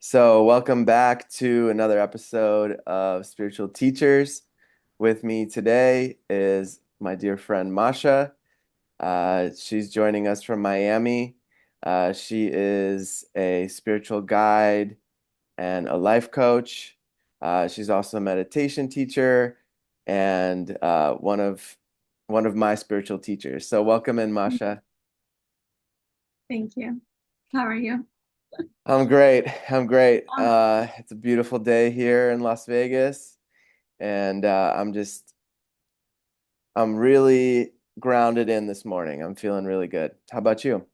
So, welcome back to another episode of Spiritual Teachers. With me today is my dear friend Masha. She's joining us from Miami. She is a spiritual guide and a life coach. She's also a meditation teacher and one of my spiritual teachers. So, welcome in, Masha. Thank you. How are you? I'm great. I'm great. Um, It's a beautiful day here in Las Vegas, and I'm really grounded in this morning. I'm feeling really good. How about you?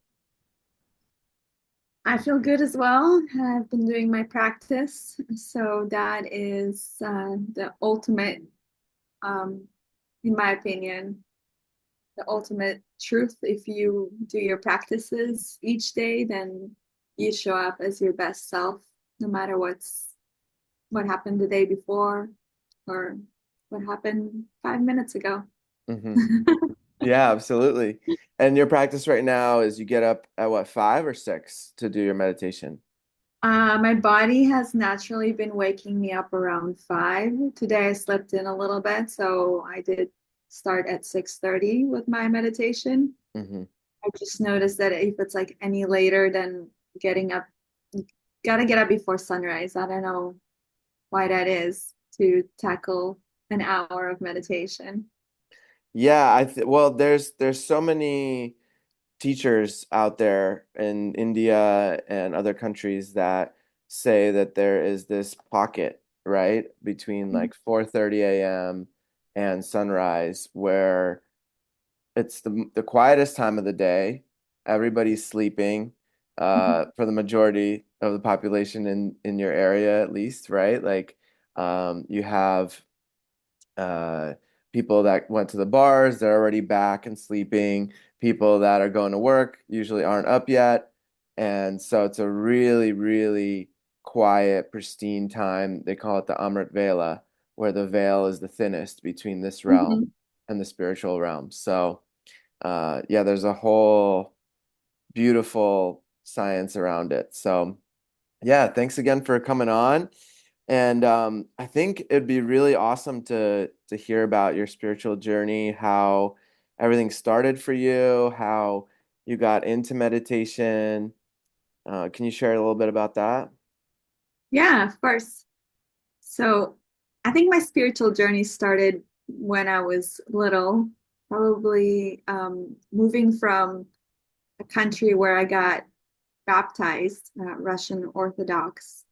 I feel good as well. I've been doing my practice, so that is the ultimate, um, in my opinion, the ultimate truth. If you do your practices each day, then you show up as your best self, no matter what happened the day before or what happened 5 minutes ago. hmm Yeah, absolutely. And your practice right now is you get up at what, 5 or 6 to do your meditation? My body has naturally been waking me up around 5. Today I slept in a little bit, so I did start at 6:30 with my meditation. hmm I just noticed that if it's like any later than getting up, gotta get up before sunrise. I don't know why that is to tackle an hour of meditation. Yeah, well, there's so many teachers out there in India and other countries that say that there is this pocket, right, between like 4:30 a.m. and sunrise where it's the quietest time of the day. Everybody's sleeping, for the majority of the population in your area at least, right? Like, you have uh, people that went to the bars, they're already back and sleeping. People that are going to work usually aren't up yet. And so it's a really, really quiet, pristine time. They call it the Amrit Vela, where the veil is the thinnest between this realm Mhm. and the spiritual realm. So, yeah, there's a whole beautiful science around it. So, yeah, thanks again for coming on. And I think it'd be really awesome to hear about your spiritual journey, how everything started for you, how you got into meditation. Can you share a little bit about that? Yeah, of course. So I think my spiritual journey started when I was little, probably moving from a country where I got baptized, Russian Orthodox,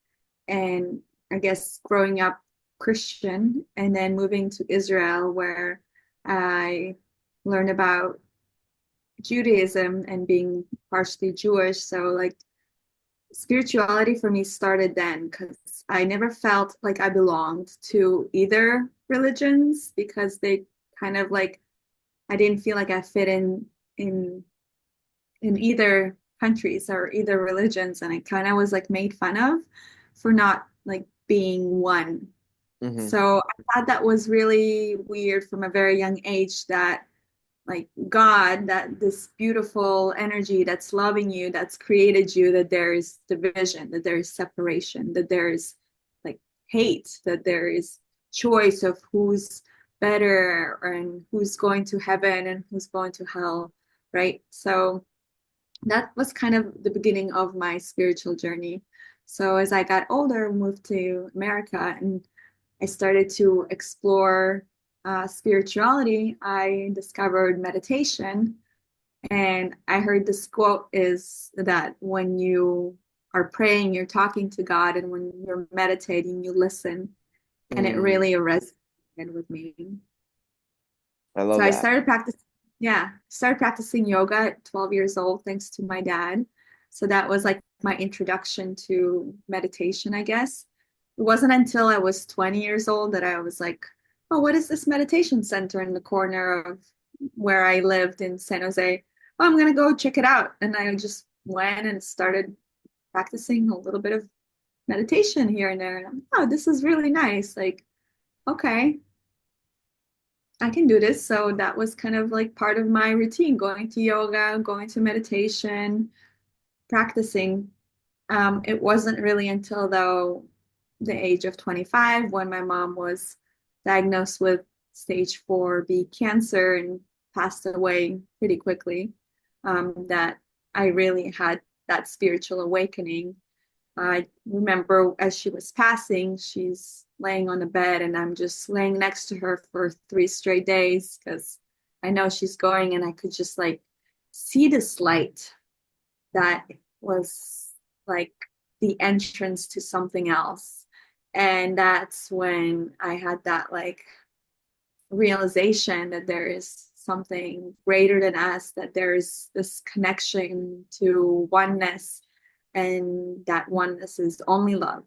and I guess growing up Christian, and then moving to Israel where I learned about Judaism and being partially Jewish. So, like, spirituality for me started then because I never felt like I belonged to either religions because they kind of like I didn't feel like I fit in in either countries or either religions, and I kind of was like made fun of for not like being one. hmm So I thought that was really weird from a very young age that like God, that this beautiful energy that's loving you, that's created you, that there is division, that there is separation, that there is like hate, that there is choice of who's better and who's going to heaven and who's going to hell, right? So that was kind of the beginning of my spiritual journey. So as I got older, moved to America and I started to explore spirituality, I discovered meditation. And I heard this quote is that when you are praying, you're talking to God, and when you're meditating, you listen. And it Mm, really resonated with me. I So love I that. started practicing, yeah, started practicing yoga at 12 years old, thanks to my dad. So that was like my introduction to meditation, I guess. It wasn't until I was 20 years old that I was like, oh, what is this meditation center in the corner of where I lived in San Jose? Oh, I'm gonna go check it out. And I just went and started practicing a little bit of meditation here and there. And I'm, oh, this is really nice. Like, okay, I can do this. So that was kind of like part of my routine, going to yoga, going to meditation, practicing. It wasn't really until though the age of 25 when my mom was diagnosed with stage 4B cancer and passed away pretty quickly, that I really had that spiritual awakening. I remember as she was passing, she's laying on the bed, and I'm just laying next to her for 3 straight days because I know she's going, and I could just like see this light that was like the entrance to something else. And that's when I had that like realization that there is something greater than us, that there's this connection to oneness, and that oneness is only love.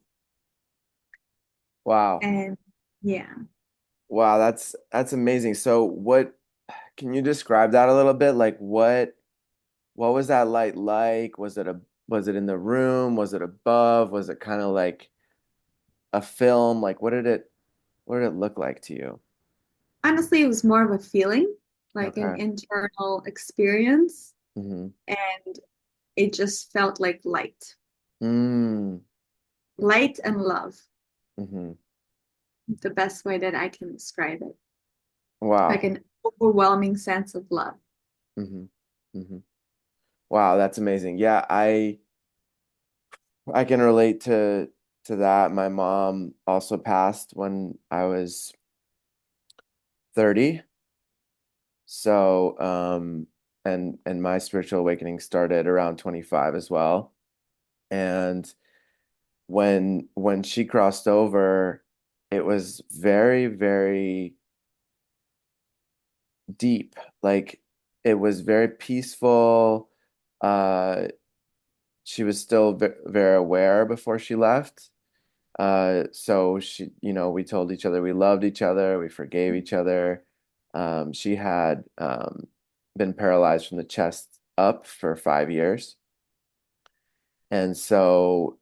Wow. And yeah, Wow, that's amazing. So what can you describe that a little bit? Like what was that light like? Was it in the room? Was it above? Was it kind of like a film? Like what did it look like to you? honestly, it was more of a feeling, like an Okay. internal experience, Mm-hmm. and it just felt like light, Mm. light and love, Mm-hmm. the best way that I can describe it. Like Wow. an overwhelming sense of love. Mm-hmm. Mm-hmm. Wow, that's amazing. Yeah, I can relate to that. My mom also passed when I was 30. So, and my spiritual awakening started around 25 as well. And when she crossed over, it was very, very deep. Like it was very peaceful. Uh, she was still very aware before she left. So we told each other we loved each other, we forgave each other. She had been paralyzed from the chest up for 5 years. And so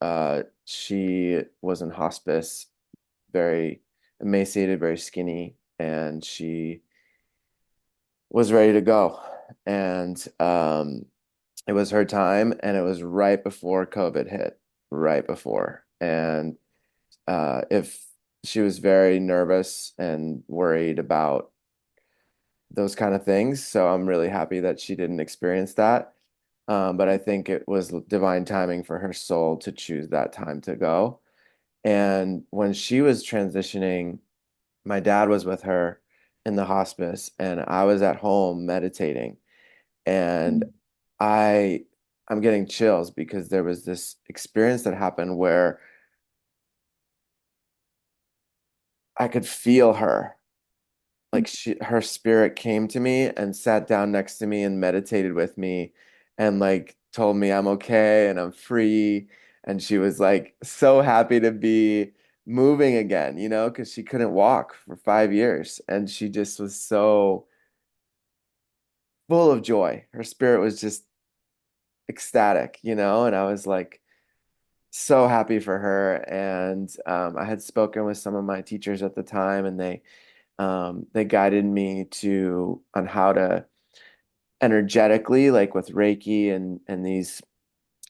she was in hospice, very emaciated, very skinny, and she was ready to go. And it was her time, and it was right before COVID hit, right before. And if she was very nervous and worried about those kind of things. So I'm really happy that she didn't experience that. But I think it was divine timing for her soul to choose that time to go. And when she was transitioning, my dad was with her in the hospice, and I was at home meditating. And I I'm getting chills because there was this experience that happened where I could feel her. Like her spirit came to me and sat down next to me and meditated with me and like told me I'm okay and I'm free. And she was like so happy to be moving again, because she couldn't walk for 5 years. And she just was so full of joy. Her spirit was just ecstatic, and I was like so happy for her. And I had spoken with some of my teachers at the time, and they guided me to on how to energetically, like with Reiki and these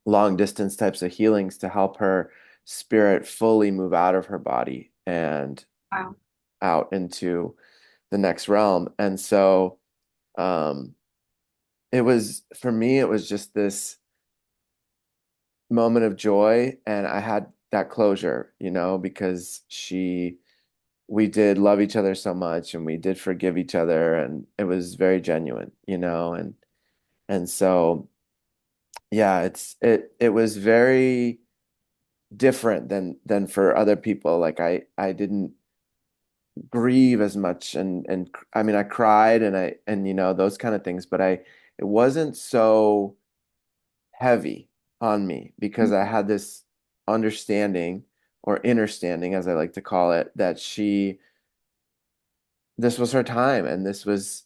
long distance types of healings, to help her spirit fully move out of her body and Wow. out into the next realm. And so um, it was for me, it was just this moment of joy, and I had that closure, because we did love each other so much, and we did forgive each other, and it was very genuine, and so yeah, it was very different than for other people. Like I didn't grieve as much, and I mean I cried, and those kind of things, but it wasn't so heavy on me because I had this understanding, or understanding as I like to call it, that this was her time, and this was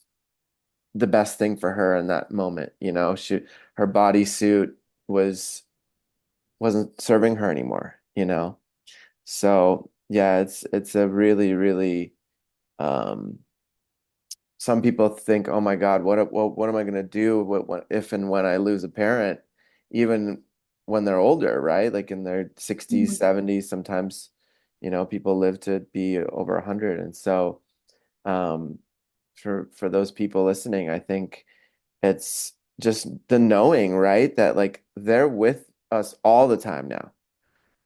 the best thing for her in that moment. Her bodysuit wasn't serving her anymore, So yeah, it's a really, really some people think, oh my God, what am I gonna do if and when I lose a parent? Even when they're older, right? Like in their 60s, Mhm. 70s, sometimes, people live to be over 100. And so, um, for those people listening, I think it's just the knowing, right? That like they're with us all the time now.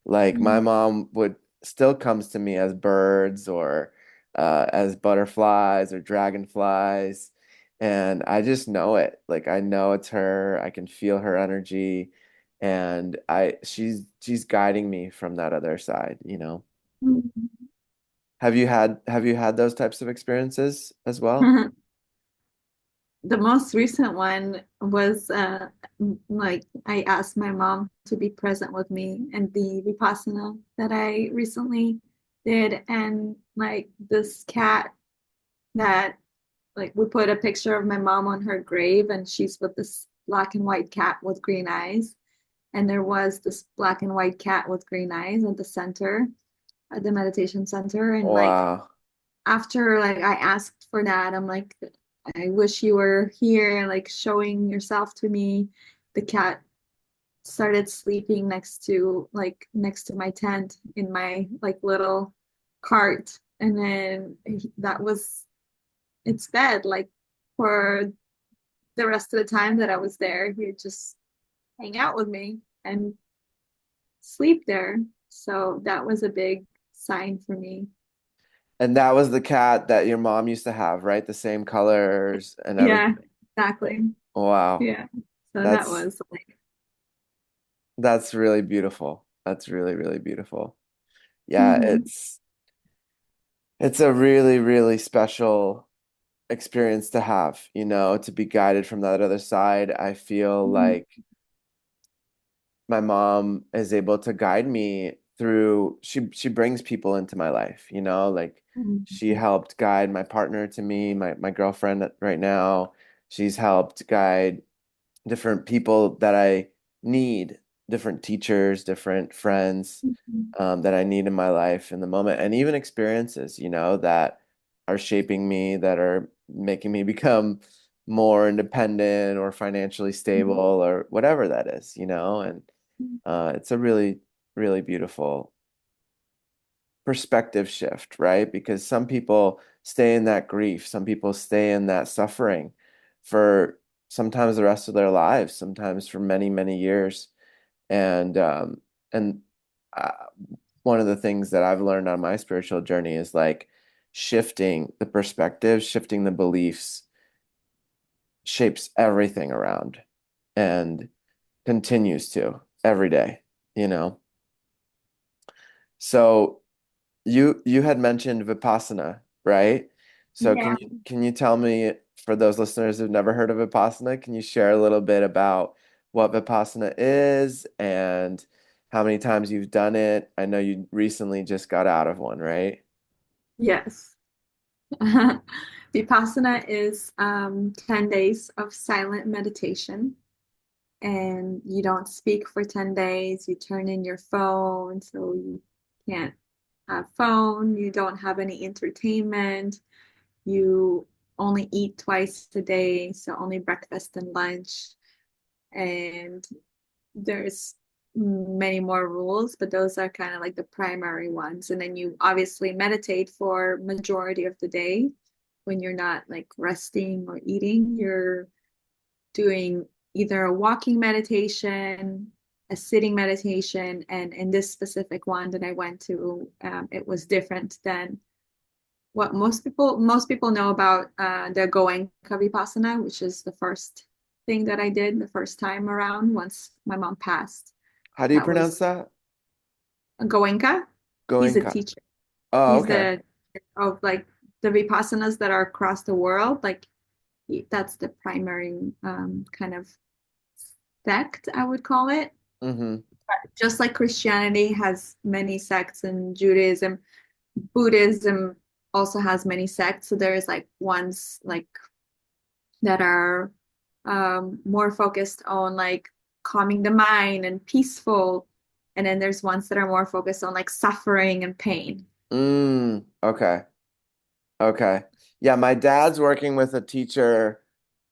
Like my Mhm. mom would still comes to me as birds or as butterflies or dragonflies, and I just know it. Like I know it's her. I can feel her energy, and I she's guiding me from that other side. Have you had those types of experiences as well? The most recent one was like I asked my mom to be present with me and the Vipassana that I recently did, and like this cat that like we put a picture of my mom on her grave, and she's with this black and white cat with green eyes, and there was this black and white cat with green eyes at the center, at the meditation center, and like Wow. after like I asked for that, I'm like, I wish you were here, like showing yourself to me. The cat started sleeping next to my tent in my like little cart, and then that was its bed. Like for the rest of the time that I was there, he'd just hang out with me and sleep there. So that was a big sign for me. And that was the cat that your mom used to have, right? The same colors and Yeah, everything. exactly. Wow. Yeah. So that That's was like, that's really beautiful. That's really, really beautiful. Yeah, mhm. it's a really, really special experience to have, to be guided from that other side. I feel Mhm. like my mom is able to guide me through she brings people into my life, like she Mhm. helped guide my partner to me, my girlfriend right now. She's helped guide different people that I need, different teachers, different friends Mhm. that I need in my life in the moment, and even experiences, that are shaping me, that are making me become more independent or financially stable or whatever that is. And it's a really, really beautiful perspective shift, right? Because some people stay in that grief, some people stay in that suffering for sometimes the rest of their lives, sometimes for many, many years. And uh, one of the things that I've learned on my spiritual journey is like shifting the perspective, shifting the beliefs shapes everything around and continues to every day, you know? So you had mentioned Vipassana, right? So can Yeah. you tell me, for those listeners who've never heard of Vipassana, can you share a little bit about what Vipassana is and how many times you've done it? I know you recently just got out of one, right? Yes. Vipassana is 10 days of silent meditation, and you don't speak for 10 days. You turn in your phone, so you can't have phone. You don't have any entertainment. You only eat twice a day, so only breakfast and lunch. And there's many more rules, but those are kind of like the primary ones. And then you obviously meditate for majority of the day. When you're not like resting or eating, you're doing either a walking meditation, a sitting meditation, and in this specific one that I went to, it was different than what most people know about the Goenka Vipassana, which is the first thing that I did the first time around once my mom passed. How do you That pronounce was that? Goenka. He's a Goenka. teacher. Oh, He's okay. the of like the Vipassanas that are across the world. Like that's the primary kind of sect, I would call it. Mm-hmm. Just like Christianity has many sects, and Judaism, Buddhism also has many sects. So there's like ones like that are more focused on like calming the mind and peaceful. And then there's ones that are more focused on like suffering and pain. Okay. Okay. Yeah, my dad's working with a teacher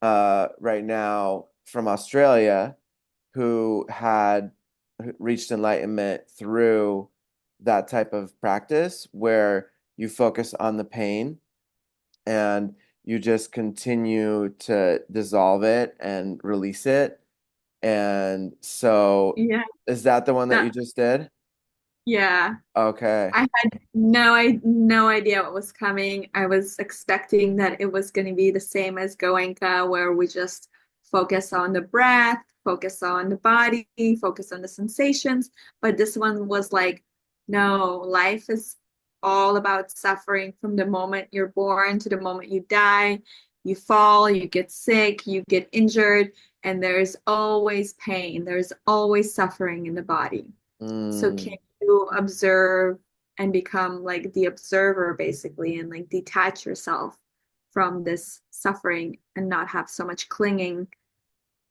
right now from Australia who had reached enlightenment through that type of practice where you focus on the pain and you just continue to dissolve it and release it. And so, Yeah. is that the one that you That, just did? yeah. Okay. I had no idea what was coming. I was expecting that it was going to be the same as Goenka, where we just focus on the breath, focus on the body, focus on the sensations. But this one was like, no, life is all about suffering from the moment you're born to the moment you die. You fall, you get sick, you get injured, and there's always pain. There's always suffering in the body. So can Mm, you observe and become like the observer basically and like detach yourself from this suffering and not have so much clinging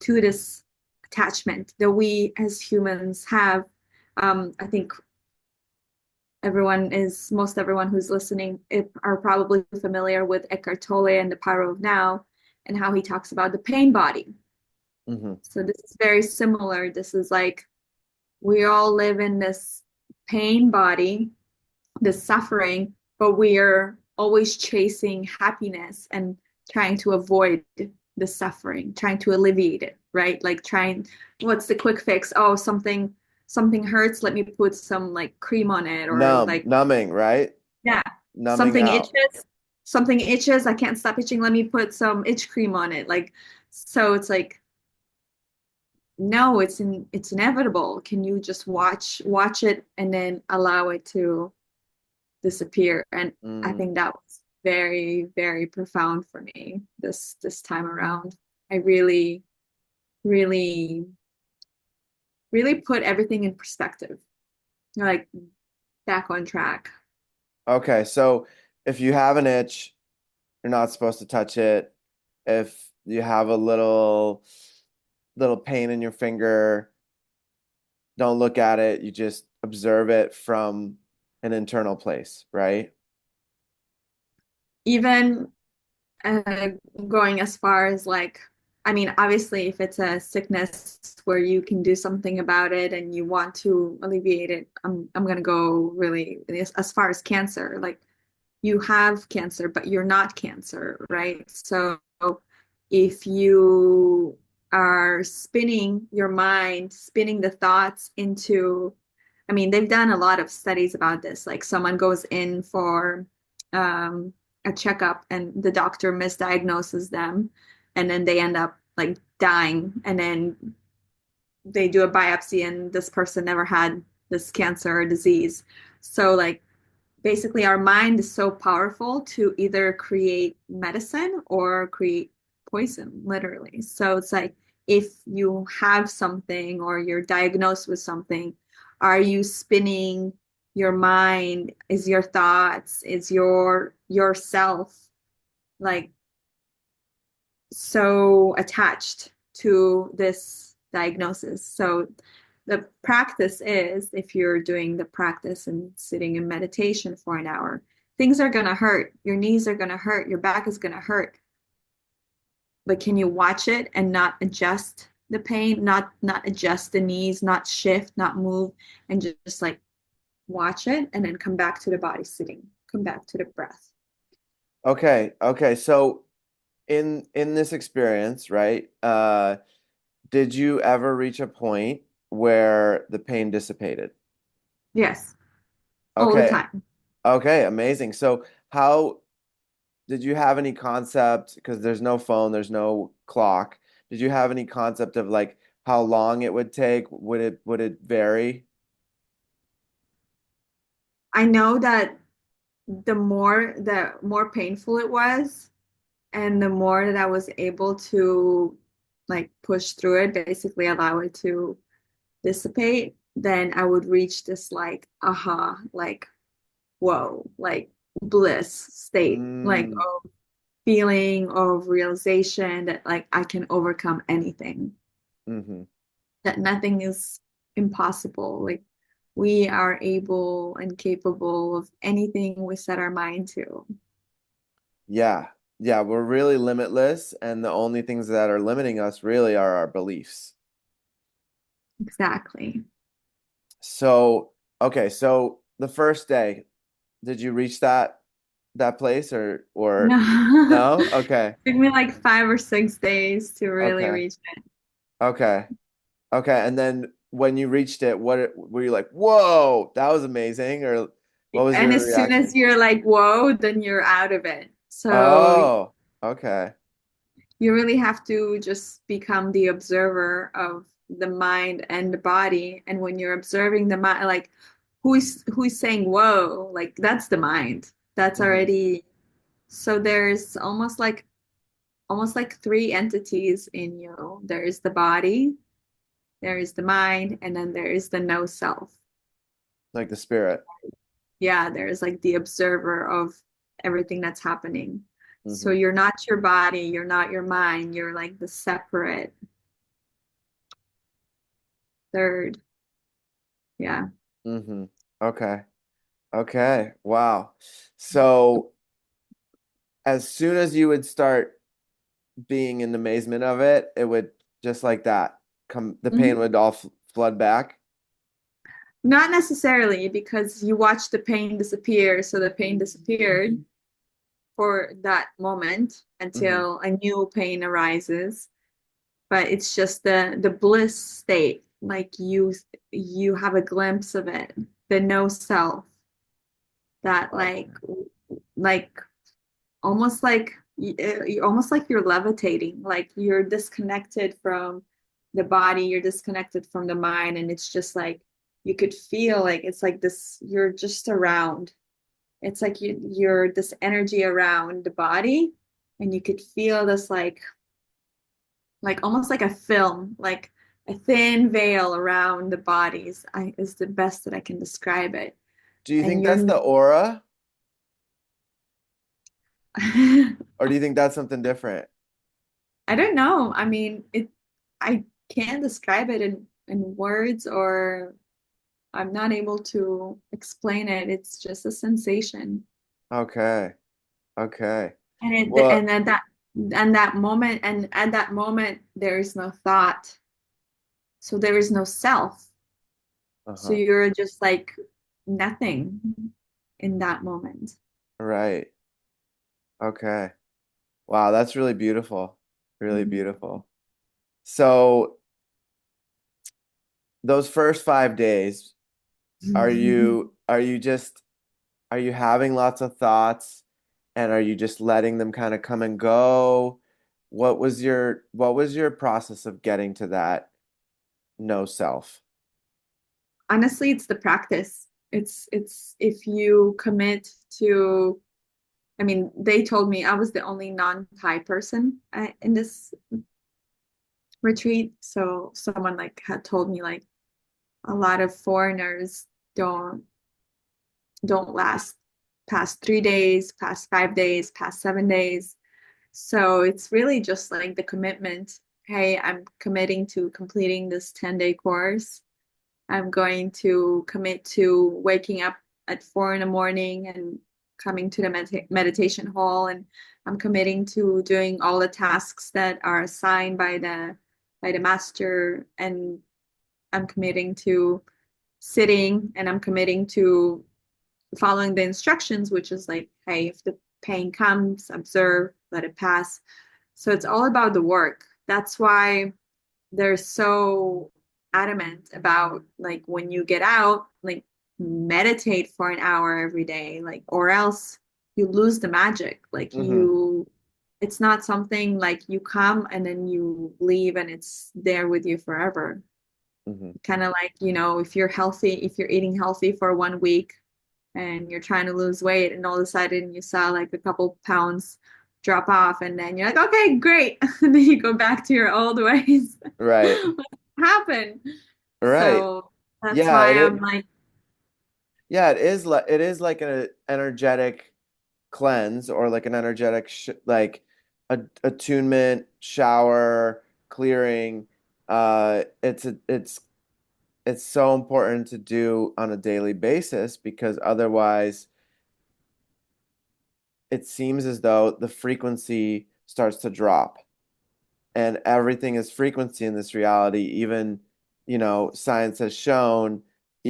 to this attachment that we as humans have. I think most everyone who's listening are probably familiar with Eckhart Tolle and the Power of Now and how he talks about the pain body. hmm So this is very similar. This is like we all live in this pain body, the suffering, but we are always chasing happiness and trying to avoid the suffering, trying to alleviate it, right? Like trying, what's the quick fix? Oh, something hurts, let me put some like cream on it, or like, numbing, right? yeah, Numbing something out. itches, I can't stop itching, let me put some itch cream on it. Like, so it's like, no, it's inevitable. Can you just watch it and then allow it to disappear? And I Mm. think that was very, very profound for me this time around. I really, really, really put everything in perspective, like back on track. Okay, so if you have an itch, you're not supposed to touch it. If you have a little pain in your finger, don't look at it. You just observe it from an internal place, right? Even uh, going as far as like, I mean, obviously, if it's a sickness where you can do something about it and you want to alleviate it, I'm gonna go really as far as cancer. Like you have cancer, but you're not cancer, right? So if you are spinning your mind, spinning the thoughts into, I mean, they've done a lot of studies about this. Like someone goes in for um, a checkup and the doctor misdiagnoses them, and then they end up like dying. And then they do a biopsy, and this person never had this cancer or disease. So, like, basically our mind is so powerful to either create medicine or create poison, literally. So it's like if you have something or you're diagnosed with something, are you spinning your mind? Is your thoughts, is your yourself like so attached to this diagnosis? So the practice is, if you're doing the practice and sitting in meditation for an hour, things are going to hurt. Your knees are going to hurt. Your back is going to hurt. But can you watch it and not adjust the pain, not adjust the knees, not shift, not move, and just like watch it and then come back to the body sitting, come back to the breath. Okay, okay. So in this experience, right? Did you ever reach a point where the pain dissipated? Yes, all the Okay, time. okay, amazing. So how did you have any concept, because there's no phone, there's no clock. Did you have any concept of like how long it would take? Would it vary? I know that the more painful it was, and the more that I was able to like push through it, basically allow it to dissipate, then I would reach this like aha, like whoa, like bliss state, like Mm, of feeling of realization that like I can overcome anything, hmm that nothing is impossible. Like we are able and capable of anything we set our mind to. Yeah. Yeah, we're really limitless, and the only things that are limiting us really are our beliefs. Exactly. So, okay, so the first day, did you reach that place or No, no? Okay. took me like 5 or 6 days to really Okay. reach Okay. Okay. And then when you reached it, were you like, "Whoa, that was amazing," or what it. was And your as soon as reaction? you're like, whoa, then you're out of it. So Oh, okay. you really have to just become the observer of the mind and the body. And when you're observing the mind, like who's saying whoa, like that's the mind. That's Hmm. already so there's almost like three entities in you. There is the body, there is the mind, and then there is the no self. Like the spirit. Yeah, there is like the observer of everything that's happening. So Hmm. you're not your body, you're not your mind, you're like the separate third. Yeah. Hmm. Okay. Okay. Wow. So as soon as you would start being in amazement of it, it would just like that come, the pain Mhm. would all flood back. Not necessarily because you watch the pain disappear, so the pain disappeared for that moment Hmm. until a new pain arises. But it's just the bliss state, like you have a glimpse of it, the no self, that Okay. like almost like almost like you're levitating, like you're disconnected from the body, you're disconnected from the mind, and it's just like you could feel like it's like this, you're just around. It's like you're this energy around the body, and you could feel this like almost like a film, like a thin veil around the bodies. Is the best that I can describe it. Do you And think that's the aura, I or do you think that's something different? don't know. I mean, I can't describe it in words, or I'm not able to explain it. It's just a sensation. Okay. Okay. And it Well, and at that moment there is no thought. So there is no self. So uh-huh. you're just like nothing in that moment. Right. Okay. Wow, that's really beautiful. Really Mhm. beautiful. So those first 5 days, are you having lots of thoughts and are you just letting them kind of come and go? What was your process of getting to that no self? Honestly, it's the practice. It's if you commit to, I mean, they told me I was the only non-Thai person in this retreat. So someone like had told me like a lot of foreigners don't don't last past 3 days, past 5 days, past 7 days. So it's really just like the commitment. Hey, I'm committing to completing this 10-day course. I'm going to commit to waking up at 4 in the morning and coming to the meditation hall. And I'm committing to doing all the tasks that are assigned by the master. And I'm committing to sitting, and I'm committing to following the instructions, which is like, hey, if the pain comes, observe, let it pass. So it's all about the work. That's why they're so adamant about like when you get out, like meditate for an hour every day, like, or else you lose the magic. Like Hmm. it's not something like you come and then you leave and it's there with you forever. Hmm. Kind of like, if you're healthy, if you're eating healthy for 1 week and you're trying to lose weight and all of a sudden you saw like a couple pounds drop off and then you're like, okay, great. And then you go back to your old ways. Right. What happened? Right. So that's Yeah, why it, I'm it like, yeah, it is like an energetic cleanse or like an energetic sh like a attunement, shower, clearing. It's so important to do on a daily basis because otherwise it seems as though the frequency starts to drop and everything is frequency in this reality. Even, science has shown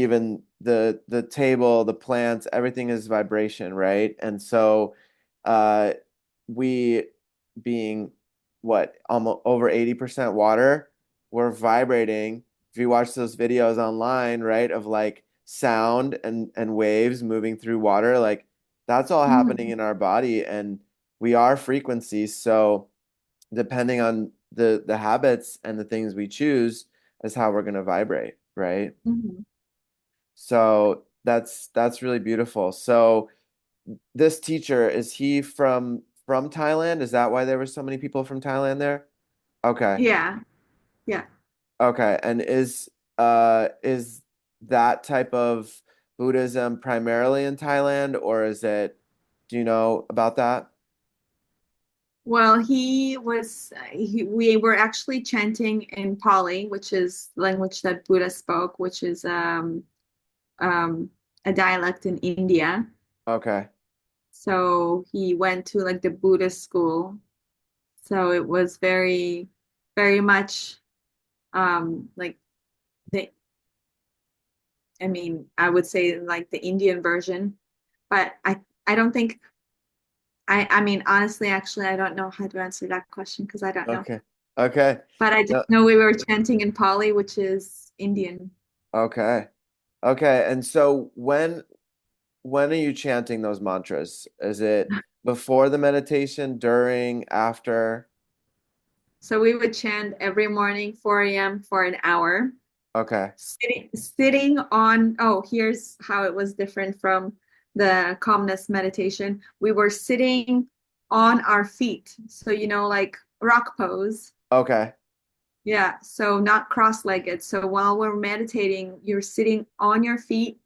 even the table, the plants, everything is vibration, right? And so uh we being what almost over 80% water, we're vibrating. If you watch those videos online, right, of like sound and waves moving through water, like that's all happening Mhm. in our body and we are frequencies. So depending on the habits and the things we choose is how we're going to vibrate, right? Mhm. So that's really beautiful. So this teacher, is he from Thailand? Is that why there were so many people from Thailand there? Okay. Yeah. Yeah. Okay. And is that type of Buddhism primarily in Thailand or is it, do you know about that? Well, we were actually chanting in Pali, which is language that Buddha spoke, which is um, a dialect in India. Okay. So he went to like the Buddhist school. So it was very, very much like the, I mean, I would say like the Indian version, but I don't think I mean, honestly, actually, I don't know how to answer that question because I don't know. Okay. Okay. But I just No, know we were chanting in Pali, which is Indian. okay. Okay. And so when are you chanting those mantras? Is it before the meditation, during, after? So we would chant every morning, 4 a.m. for an hour. Okay. Sitting on, oh, here's how it was different from the calmness meditation. We were sitting on our feet. So, like rock pose. Okay. Yeah. So not cross-legged. So while we're meditating, you're sitting on your feet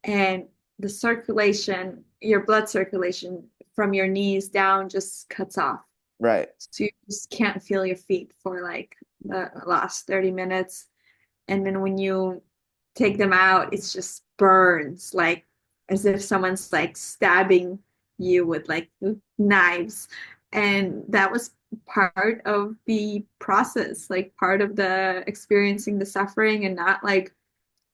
and the circulation, your blood circulation from your knees down just cuts off. Right. So you just can't feel your feet for like the last 30 minutes. And then when you take them out, it's just burns, like as if someone's like stabbing you with like knives. And that was part of the process, like part of the experiencing the suffering and not like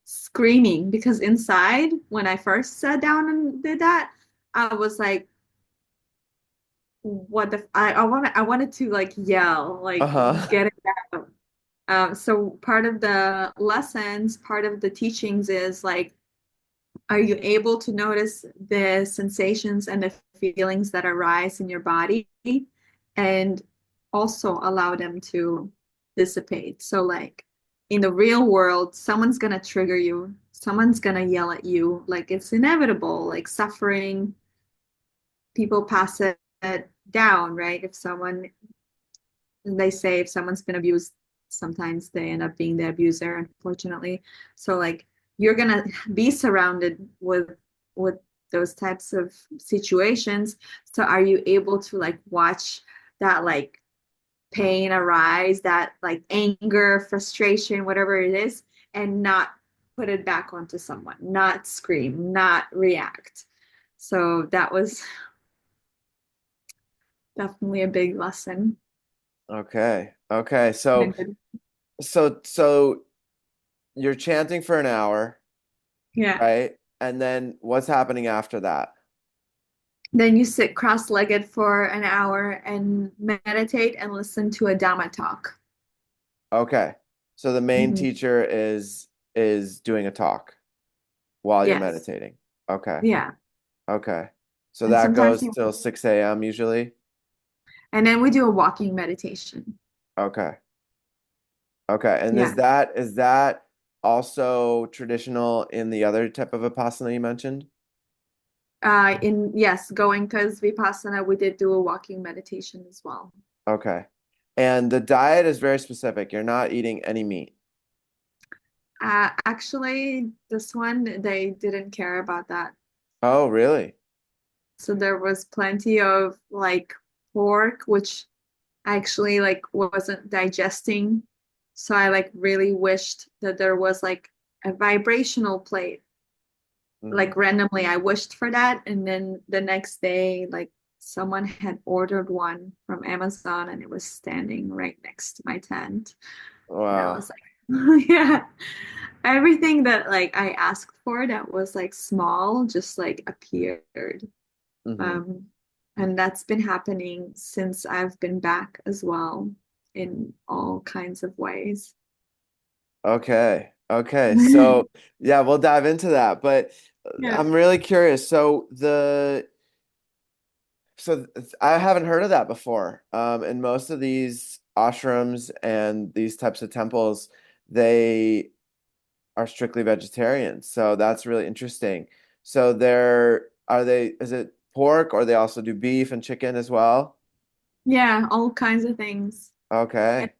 screaming. Because inside, when I first sat down and did that, I was like, what the I wanted to like yell, like Uh-huh. get it out. So part of the lessons, part of the teachings is like, are you able to notice the sensations and the feelings that arise in your body and also allow them to dissipate? So like in the real world, someone's gonna trigger you, someone's gonna yell at you, like it's inevitable, like suffering, people pass it down, right? If someone they say if someone's been abused, sometimes they end up being the abuser, unfortunately. So like you're gonna be surrounded with those types of situations. So are you able to like watch that like pain arise, that like anger, frustration, whatever it is, and not put it back onto someone, not scream, not react. So that was definitely a big lesson. Okay. Okay. So you're chanting for an hour, Yeah. right? And then what's happening after that? Then you sit cross-legged for an hour and meditate and listen to a Dhamma talk. Okay. So the main Mhm. teacher is doing a talk while you're Yes. meditating. Okay. Yeah. Okay. So And that sometimes goes you, till 6 a.m. usually? and then we do a walking meditation. Okay. Okay. And is Yeah. that also traditional in the other type of Vipassana you mentioned? In yes, Goenka's Vipassana, we did do a walking meditation as well. Okay. And the diet is very specific. You're not eating any meat. Actually, this one they didn't care about that. Oh, really? So there was plenty of like pork, which actually like wasn't digesting. So I like really wished that there was like a vibrational plate. Hmm. Like randomly, I wished for that, and then the next day, like someone had ordered one from Amazon, and it was standing right next to my tent. And I Wow. was like, Yeah. Everything that like I asked for that was like small just like appeared. Hmm. Um, and that's been happening since I've been back as well in all kinds of ways. Okay. Okay. So yeah, we'll dive into that. But Yeah. I'm really curious. I haven't heard of that before. In most of these ashrams and these types of temples, they are strictly vegetarian. So that's really interesting. So is it pork or they also do beef and chicken as well? Yeah, all kinds of things. And Okay.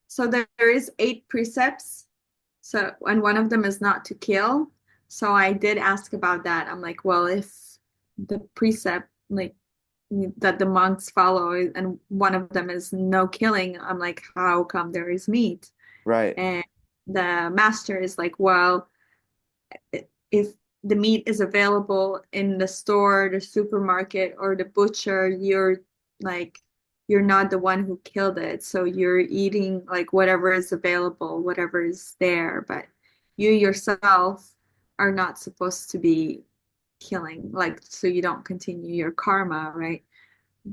so there is 8 precepts. So, and one of them is not to kill. So I did ask about that. I'm like, well, if the precept like that the monks follow and one of them is no killing, I'm like, how come there is meat? Right. And the master is like, well, if the meat is available in the store, the supermarket, or the butcher, like, you're not the one who killed it. So you're eating like whatever is available, whatever is there. But you yourself are not supposed to be killing, like, so you don't continue your karma, right?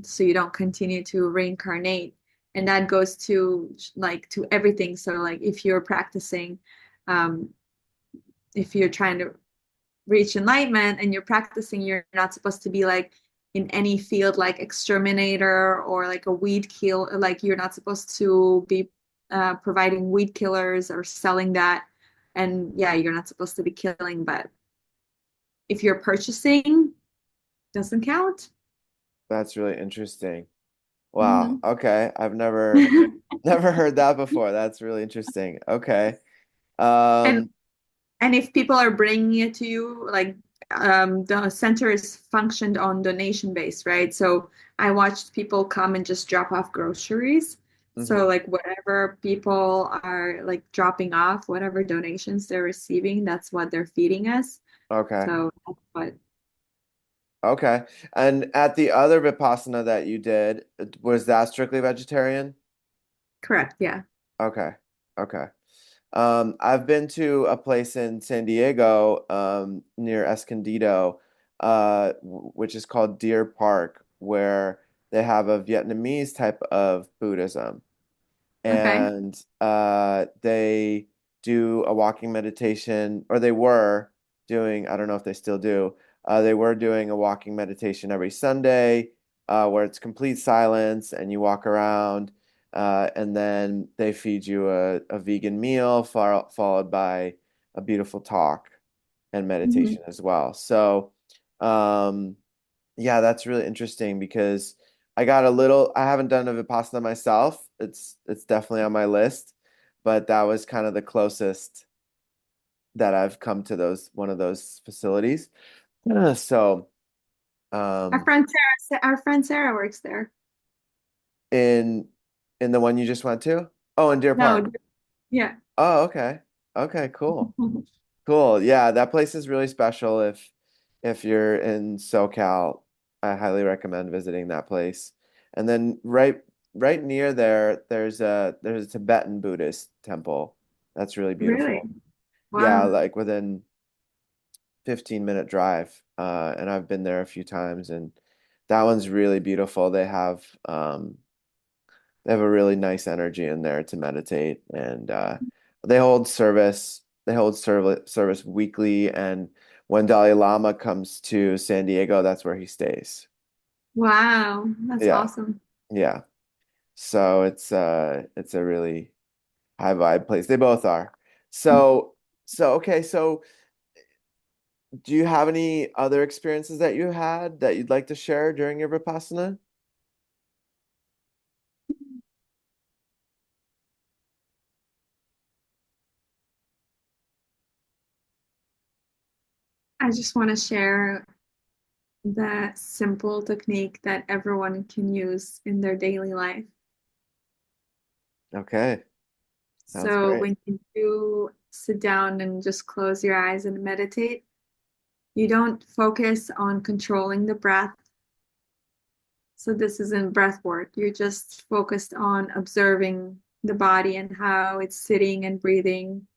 So you don't continue to reincarnate. And that goes to like to everything. So like if you're practicing, um, if you're trying to reach enlightenment and you're practicing, you're not supposed to be like in any field like exterminator or like a weed kill. Like you're not supposed to be providing weed killers or selling that. And yeah, you're not supposed to be killing, but if you're purchasing, doesn't count. That's really interesting. Wow. Mhm. Okay. I've never heard that before. That's really interesting. Okay. And Um, And if people are bringing it to you, like the center is functioned on donation base, right? So I watched people come and just drop off groceries. So mhm. like whatever people are like dropping off, whatever donations they're receiving, that's what they're feeding us. Okay. So that's what, Okay. And at the other Vipassana that you did, was that strictly vegetarian? correct, yeah. Okay. Okay. I've been to a place in San Diego, near Escondido, which is called Deer Park, where they have a Vietnamese type of Buddhism. Okay. And they do a walking meditation, or they were doing, I don't know if they still do, they were doing a walking meditation every Sunday, where it's complete silence and you walk around, and then they feed you a vegan meal, followed by a beautiful talk and Mhm. meditation as well. So, um, yeah, that's really interesting because I haven't done a Vipassana myself. It's definitely on my list, but that was kind of the closest that I've come to one of those facilities. So, um, Our friend Sarah works there. in in the one you just went to? Oh, in Deer No, Park. yeah. Oh, okay. Okay, cool. Cool. Yeah, that place is really special if you're in SoCal. I highly recommend visiting that place. And then right near there, there's a Tibetan Buddhist temple. That's really Really? beautiful. Yeah, Wow. like within 15-minute drive. And I've been there a few times and that one's really beautiful. They have a really nice energy in there to meditate, and they hold service. They hold service weekly, and when Dalai Lama comes to San Diego, that's where he stays. Wow. That's Yeah, awesome. yeah. So it's a really high vibe place. They both are. So okay. So do you have any other experiences that you had that you'd like to share during your Vipassana? I just want to share that simple technique that everyone can use in their daily life. Okay, sounds So great. when you do sit down and just close your eyes and meditate, you don't focus on controlling the breath. So this isn't breath work. You're just focused on observing the body and how it's sitting and breathing.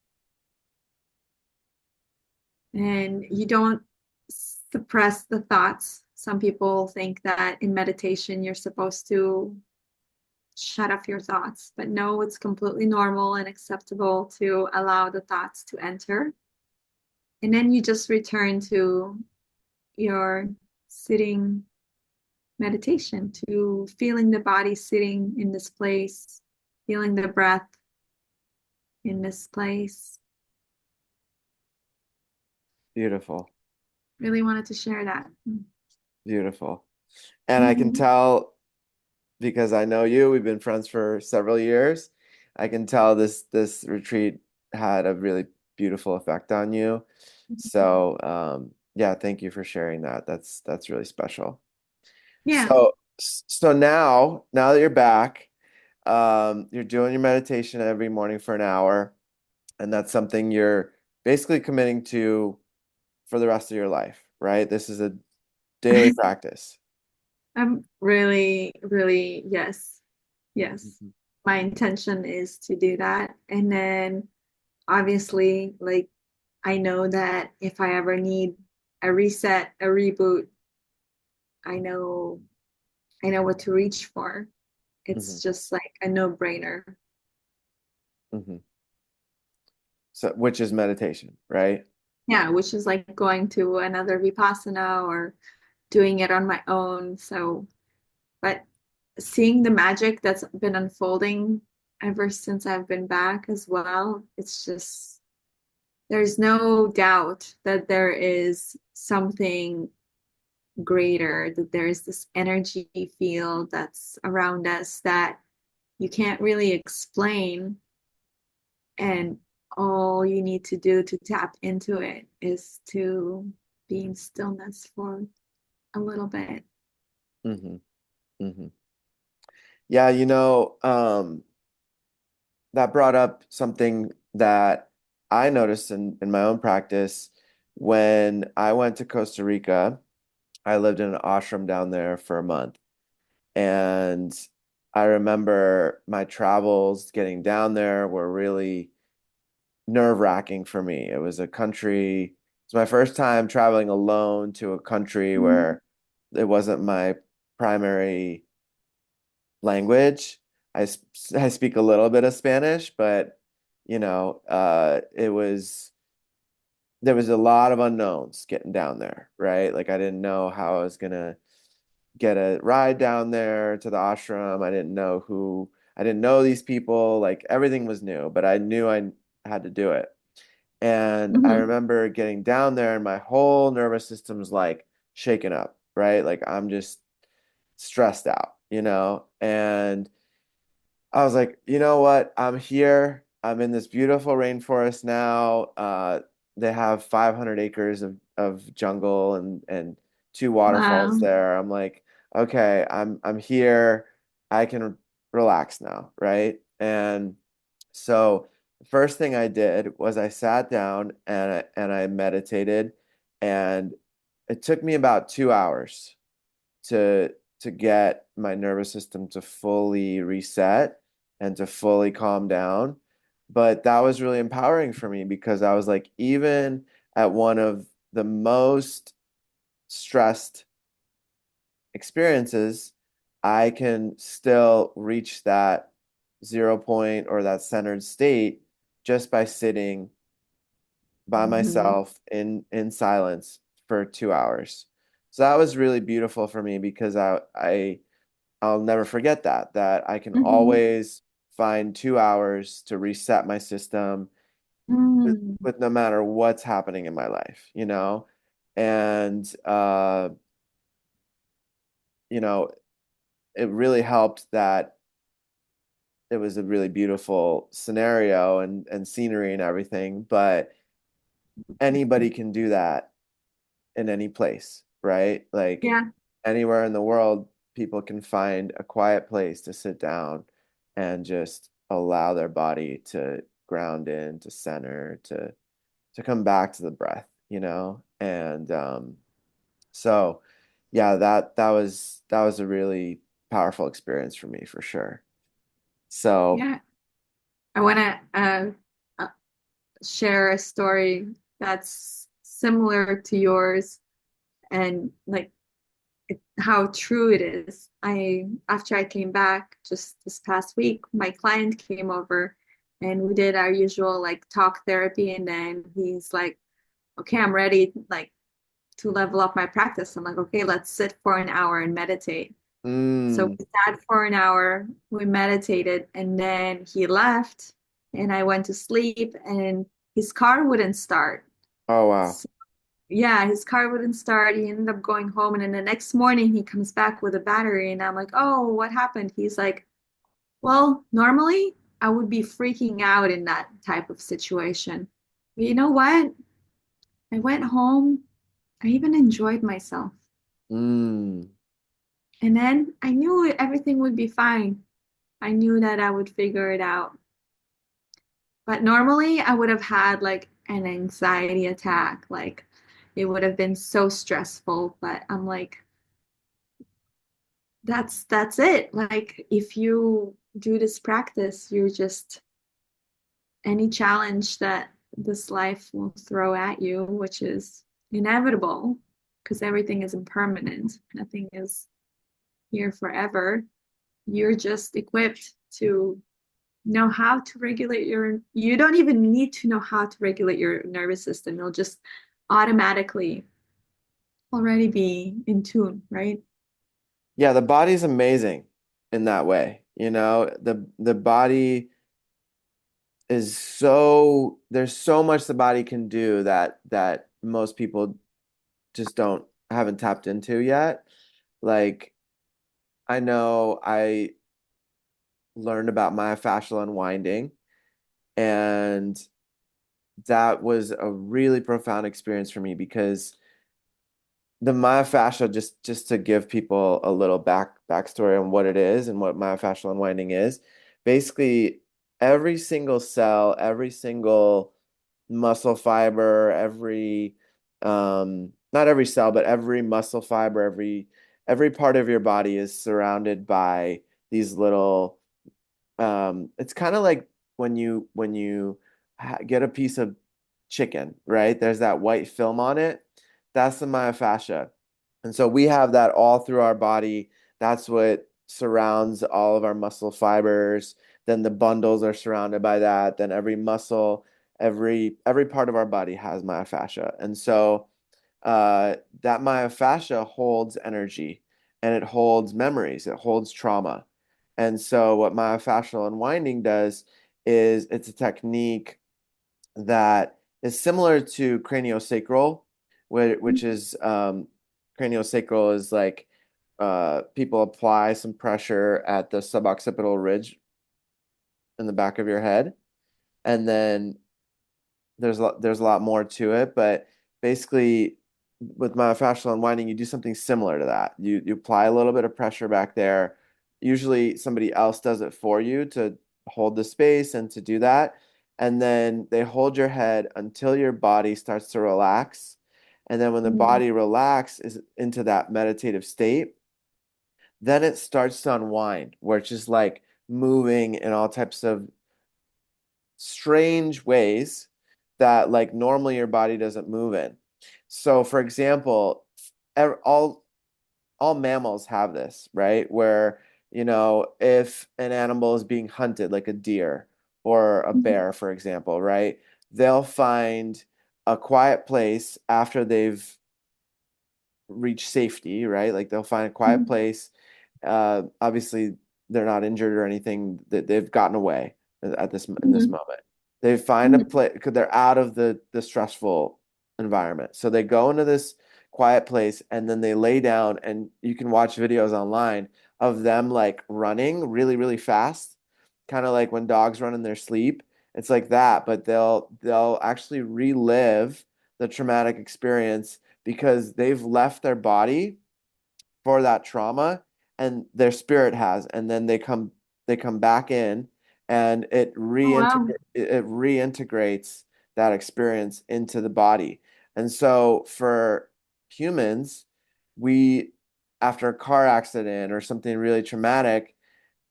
And you don't suppress the thoughts. Some people think that in meditation you're supposed to shut off your thoughts, but no, it's completely normal and acceptable to allow the thoughts to enter. And then you just return to your sitting meditation, to feeling the body sitting in this place, feeling the breath in this place. Beautiful. Really wanted to share that. Beautiful. And I can Mhm. tell because I know you, we've been friends for several years. I can tell this retreat had a really beautiful effect on you. So, yeah, thank you for sharing that. That's really special. Yeah. So now that you're back, you're doing your meditation every morning for an hour, and that's something you're basically committing to for the rest of your life, right? This is a daily practice. I'm really, really, yes, yes. Mhm. My intention is to do that. And then obviously, like, I know that if I ever need a reset, a reboot, I know I know what to reach for. Mhm. It's just like a no-brainer. Mhm. So, which is meditation, right? Yeah, which is like going to another Vipassana or doing it on my own. So, but seeing the magic that's been unfolding ever since I've been back as well, it's just, there's no doubt that there is something greater, that there is this energy field that's around us that you can't really explain. And all you need to do to tap into it is to be in stillness for a little bit. hmm hmm Yeah, that brought up something that I noticed in my own practice when I went to Costa Rica. I lived in an ashram down there for a month. And I remember my travels getting down there were really nerve-wracking for me. It was a country, it's my first time traveling alone to a country Mhm. where it wasn't my primary language. I speak a little bit of Spanish, but it was there was a lot of unknowns getting down there, right? Like I didn't know how I was gonna get a ride down there to the ashram. I didn't know these people. Like everything was new, but I knew I had to do it. And I Mhm. remember getting down there and my whole nervous system's like shaken up, right? Like I'm just stressed out, And I was like, you know what? I'm here. I'm in this beautiful rainforest now. They have 500 acres of jungle and two waterfalls Wow. there. I'm like, okay, I'm here. I can relax now, right? And so the first thing I did was I sat down and I meditated, and it took me about 2 hours to to get my nervous system to fully reset and to fully calm down. But that was really empowering for me because I was like, even at one of the most stressed experiences, I can still reach that 0 point or that centered state just by sitting by Mhm. myself in silence for 2 hours. So that was really beautiful for me because I'll never forget that I can Mhm. always find 2 hours to reset my system Mm. with no matter what's happening in my life. And you know, it really helped that it was a really beautiful scenario and scenery and everything, but anybody can do that in any place, right? Like Yeah. anywhere in the world, people can find a quiet place to sit down and just allow their body to ground in, to center, to come back to the breath. And so yeah, that was a really powerful experience for me for sure. So Yeah. I want to share a story that's similar to yours and like how true it is. After I came back just this past week, my client came over and we did our usual like talk therapy, and then he's like, "Okay, I'm ready like to level up my practice." I'm like, "Okay, let's sit for an hour and meditate." So Mm. we sat for an hour, we meditated, and then he left and I went to sleep and his car wouldn't start. Oh wow. So, yeah, his car wouldn't start. He ended up going home, and then the next morning he comes back with a battery, and I'm like, "Oh, what happened?" He's like, "Well, normally I would be freaking out in that type of situation. But you know what? I went home. I even enjoyed myself. Mm. And then I knew everything would be fine. I knew that I would figure it out. But normally I would have had like an anxiety attack. Like it would have been so stressful. But I'm like, that's it. Like if you do this practice, you're just any challenge that this life will throw at you, which is inevitable because everything is impermanent. Nothing is here forever. You're just equipped to know how to regulate you don't even need to know how to regulate your nervous system. You'll just automatically already be in tune, right? Yeah, the body's amazing in that way. You know, the body is so there's so much the body can do that most people just don't haven't tapped into yet. Like I know I learned about myofascial unwinding, and that was a really profound experience for me because the myofascia, just to give people a little backstory on what it is and what myofascial unwinding is, basically every single cell, every single muscle fiber, every not every cell, but every muscle fiber, every part of your body is surrounded by these little it's kind of like when you get a piece of chicken, right? There's that white film on it. That's the myofascia. And so we have that all through our body. That's what surrounds all of our muscle fibers. Then the bundles are surrounded by that. Then every muscle, every part of our body has myofascia. And so that myofascia holds energy and it holds memories, it holds trauma. And so, what myofascial unwinding does is it's a technique that is similar to craniosacral, which is craniosacral is like people apply some pressure at the suboccipital ridge in the back of your head, and then there's a lot more to it, but basically with myofascial unwinding, you do something similar to that. You apply a little bit of pressure back there. Usually somebody else does it for you to hold the space and to do that. And then they hold your head until your body starts to relax. And then when the Mm. body relaxes into that meditative state, then it starts to unwind, where it's just like moving in all types of strange ways that like normally your body doesn't move in. So for example, all mammals have this, right? Where, if an animal is being hunted, like a deer or a bear, for example, right? They'll find a quiet place after they've reach safety, right? Like they'll find a quiet Mhm. place. Obviously, they're not injured or anything. That they've gotten away at this in this Mhm. moment. They find a Mhm. place because they're out of the stressful environment. So they go into this quiet place and then they lay down, and you can watch videos online of them like running really, really fast, kind of like when dogs run in their sleep. It's like that, but they'll actually relive the traumatic experience because they've left their body for that trauma and their spirit has, and then they come back in, and Oh, wow. it reintegrates that experience into the body. And so for humans, we after a car accident or something really traumatic,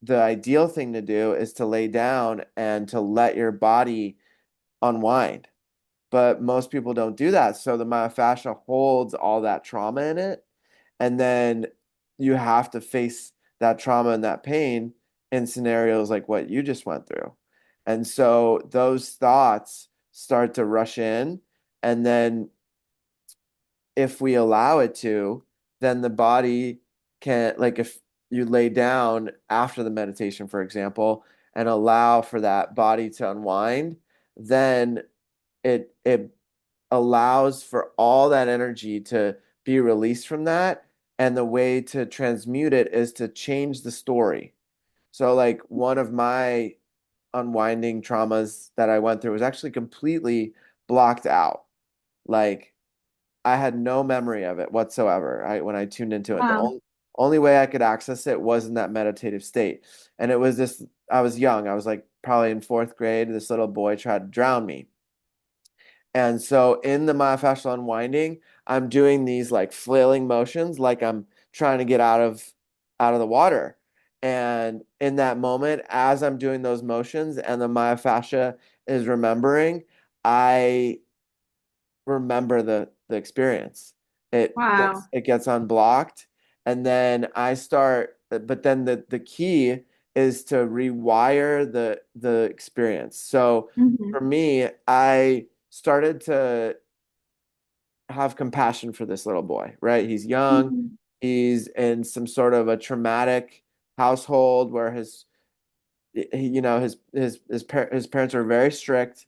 the ideal thing to do is to lay down and to let your body unwind. But most people don't do that. So the myofascia holds all that trauma in it. And then you have to face that trauma and that pain in scenarios like what you just went through. And so those thoughts start to rush in. And then if we allow it to, then the body can, like if you lay down after the meditation, for example, and allow for that body to unwind, then it allows for all that energy to be released from that. And the way to transmute it is to change the story. So, like, one of my unwinding traumas that I went through was actually completely blocked out. Like, I had no memory of it whatsoever. When I tuned into it, the Wow. only way I could access it was in that meditative state. And it was this, I was young. I was like probably in fourth grade. This little boy tried to drown me. And so in the myofascial unwinding, I'm doing these like flailing motions, like I'm trying to get out of the water. And in that moment, as I'm doing those motions and the myofascia is remembering, I remember the experience. Wow. It gets unblocked, and then I start. But then the key is to rewire the experience. So Hmm. for me, I started to have compassion for this little boy, right? He's young. Hmm. He's in some sort of a traumatic household where his parents are very strict,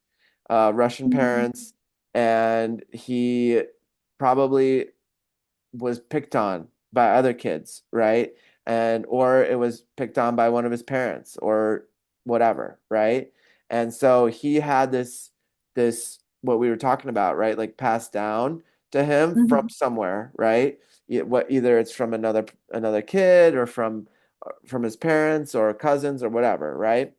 Russian Hmm. parents, and he probably was picked on by other kids, right? And or it was picked on by one of his parents or whatever, right? And so he had this what we were talking about, right? Like passed down to him from Hmm. somewhere, right? What either it's from another kid or from his parents or cousins or whatever, right?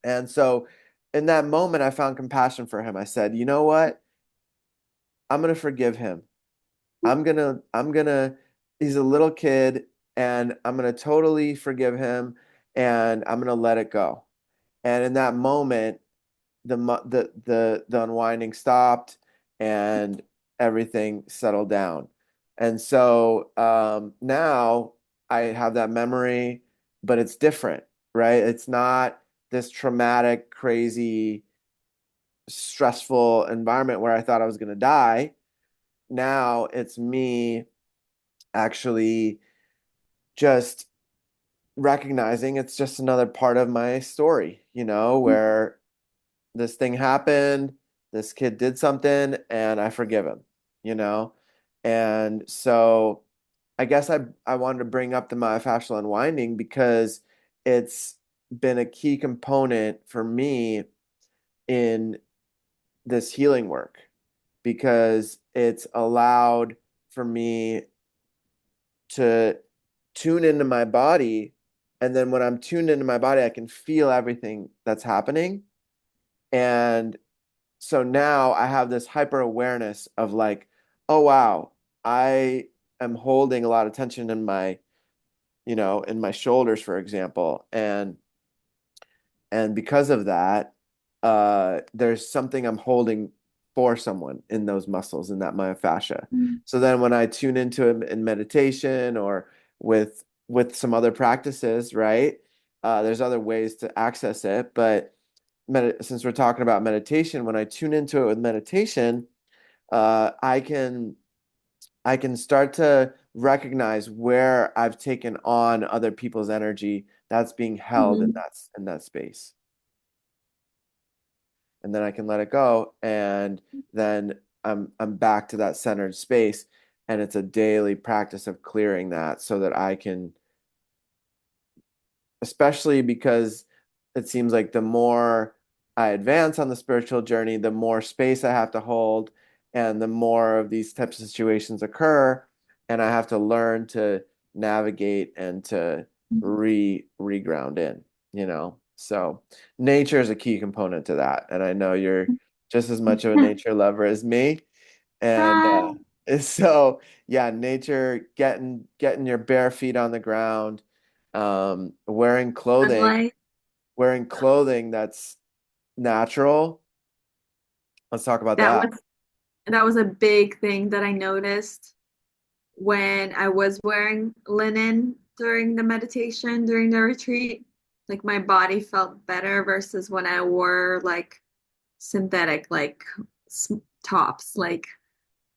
And so in that moment I found compassion for him. I said, "You know what? I'm going to forgive him. I'm gonna, he's a little kid and I'm gonna totally forgive him and I'm gonna let it go." And in that moment, the unwinding stopped and everything settled down. And so now I have that memory, but it's different, right? It's not this traumatic, crazy, stressful environment where I thought I was gonna die. Now it's me actually just recognizing it's just another part of my story, where this thing happened, this kid did something, and I forgive him, you know? And so I guess I wanted to bring up the myofascial unwinding because it's been a key component for me in this healing work because it's allowed for me to tune into my body. And then when I'm tuned into my body, I can feel everything that's happening. And so now I have this hyper awareness of like, oh, wow, I am holding a lot of tension in my shoulders, for example. And because of that, there's something I'm holding for someone in those muscles, in that myofascia. So then when I tune into it in meditation or with some other practices, right? There's other ways to access it, but since we're talking about meditation, when I tune into it with meditation, I can start to recognize where I've taken on other people's energy that's being held in Hmm. that space. And then I can let it go, and then I'm back to that centered space, and it's a daily practice of clearing that so that I can, especially because it seems like the more I advance on the spiritual journey, the more space I have to hold, and the more of these types of situations occur, and I have to learn to navigate and to reground in. So nature is a key component to that, and I know you're just as much of a nature lover as me, and Hi. so yeah, nature, getting your bare feet on the ground Wearing clothing, Sunlight. wearing clothing that's natural. Let's talk about That that. was that was a big thing that I noticed when I was wearing linen during the meditation, during the retreat. Like my body felt better versus when I wore like synthetic tops. Like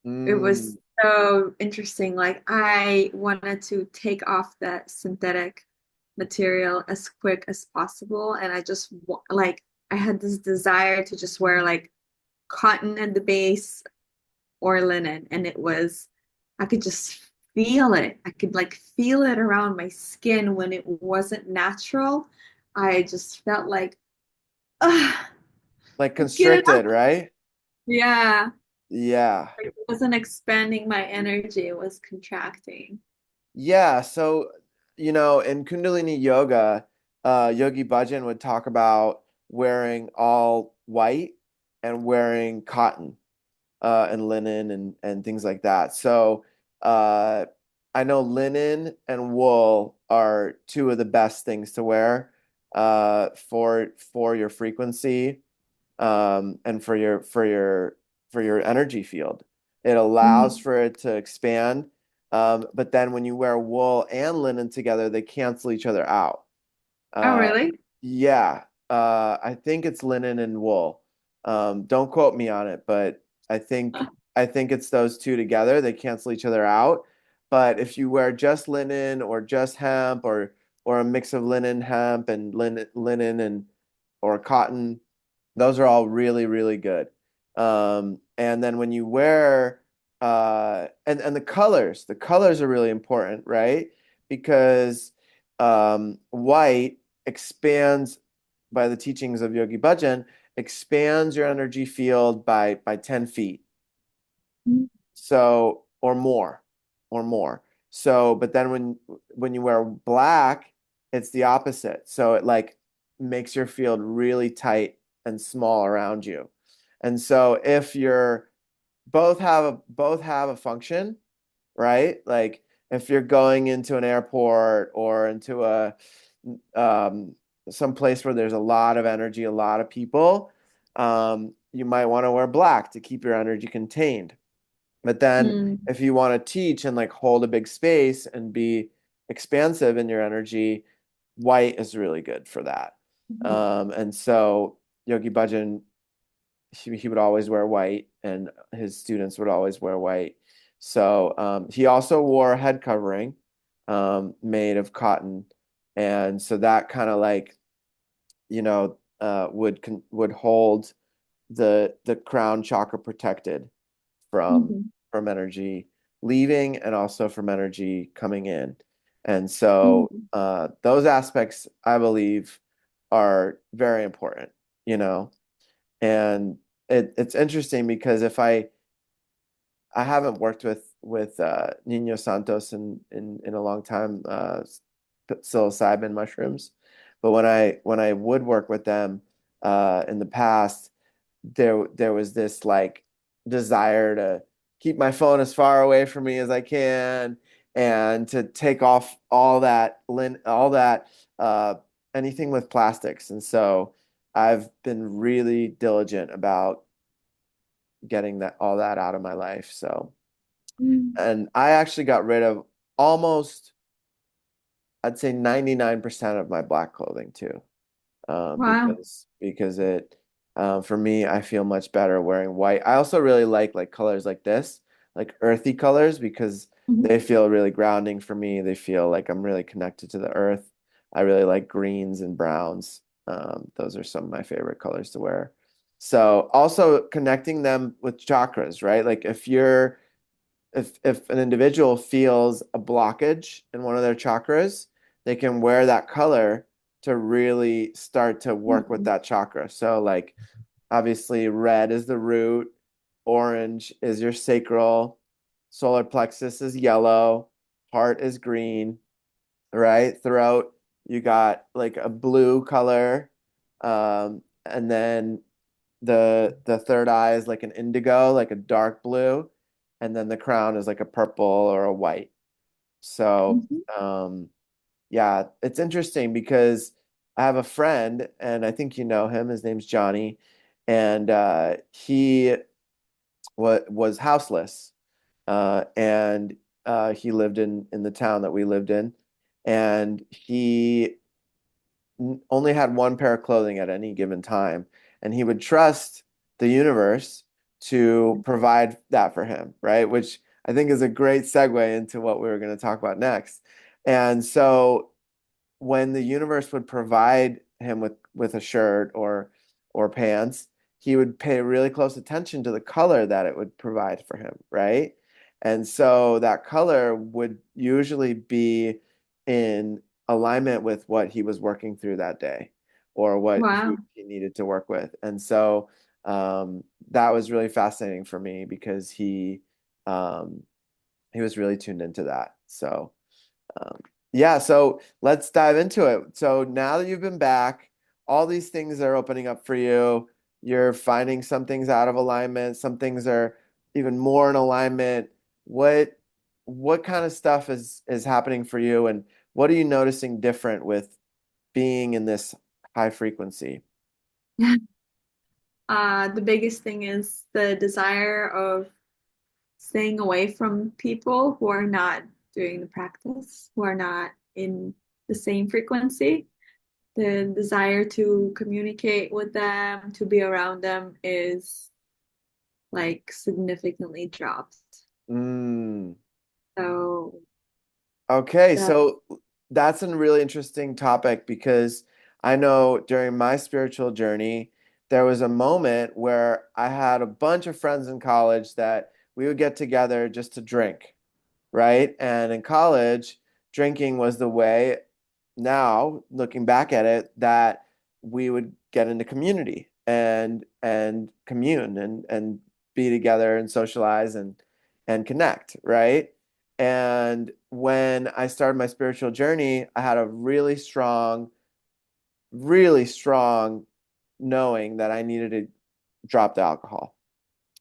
it Mm, was so interesting. Like I wanted to take off that synthetic material as quick as possible, and like I had this desire to just wear like cotton at the base or linen, and I could just feel it. I could like feel it around my skin when it wasn't natural. I just felt like, ah, like get it constricted, out. right? Yeah. Yeah. Like, it wasn't expanding my energy, it was contracting. Yeah, so in Kundalini yoga, Yogi Bhajan would talk about wearing all white and wearing cotton and linen and things like that. So uh, I know linen and wool are two of the best things to wear for your frequency and for your energy field. It allows Mhm. for it to expand, but then when you wear wool and linen together, they cancel each other out. Oh, Uh, really? yeah, I think it's linen and wool. Don't quote me on it, but I think I think it's those two together. They cancel each other out. But if you wear just linen or just hemp or a mix of linen, hemp, and linen and or cotton, those are all really, really good. And then when you wear and the colors are really important, right? Because white expands by the teachings of Yogi Bhajan, expands your energy field by 10 feet. Mhm. So, or more. So, but then when you wear black, it's the opposite. So it like makes your field really tight and small around you. And so if you're both have a function, right? Like if you're going into an airport or into a um some place where there's a lot of energy, a lot of people, you might want to wear black to keep your energy contained. But then Mm. if you want to teach and like hold a big space and be expansive in your energy, white is really good for that. Mhm. And so Yogi Bhajan, he would always wear white, and his students would always wear white. So he also wore a head covering made of cotton, and so that kind of like would hold the crown chakra protected from Mhm. from energy leaving and also from energy coming in. And so Mhm. those aspects, I believe, are very important, you know. And it's interesting because if I haven't worked with Nino Santos in a long time, psilocybin mushrooms, but when I would work with them in the past, there was this like desire to keep my phone as far away from me as I can and to take off all that uh, anything with plastics. And so I've been really diligent about getting that all that out of my life. So, Mm. and I actually got rid of almost, I'd say 99% of my black clothing too. Wow. Because it for me, I feel much better wearing white. I also really like colors like this, like earthy colors, because Mhm. they feel really grounding for me. They feel like I'm really connected to the earth. I really like greens and browns. Those are some of my favorite colors to wear. So also connecting them with chakras, right? Like if an individual feels a blockage in one of their chakras, they can wear that color to really start to work with Mhm. that chakra. So like obviously red is the root, orange is your sacral, solar plexus is yellow, heart is green, right? Throat, you got like a blue color. And then the third eye is like an indigo, like a dark blue, and then the crown is like a purple or a white. So, Mhm. Yeah, it's interesting because I have a friend, and I think you know him. His name's Johnny, and he was houseless, and he lived in the town that we lived in, and he only had one pair of clothing at any given time, and he would trust the universe to provide that for him, right? Which I think is a great segue into what we were going to talk about next. And so when the universe would provide him with a shirt or pants, he would pay really close attention to the color that it would provide for him, right? And so that color would usually be in alignment with what he was working through that day or what Wow. he needed to work with. And so that was really fascinating for me because um, he was really tuned into that. So um, yeah, so let's dive into it. So now that you've been back, all these things are opening up for you. You're finding some things out of alignment, some things are even more in alignment. What what kind of stuff is happening for you, and what are you noticing different with being in this high frequency? The biggest thing is the desire of staying away from people who are not doing the practice, who are not in the same frequency. The desire to communicate with them, to be around them is like significantly dropped. Mm. So Okay, that, so that's a really interesting topic because I know during my spiritual journey, there was a moment where I had a bunch of friends in college that we would get together just to drink, right? And in college, drinking was the way, now looking back at it, that we would get into community and commune and be together and socialize and connect, right? And when I started my spiritual journey, I had a really strong knowing that I needed to drop the alcohol.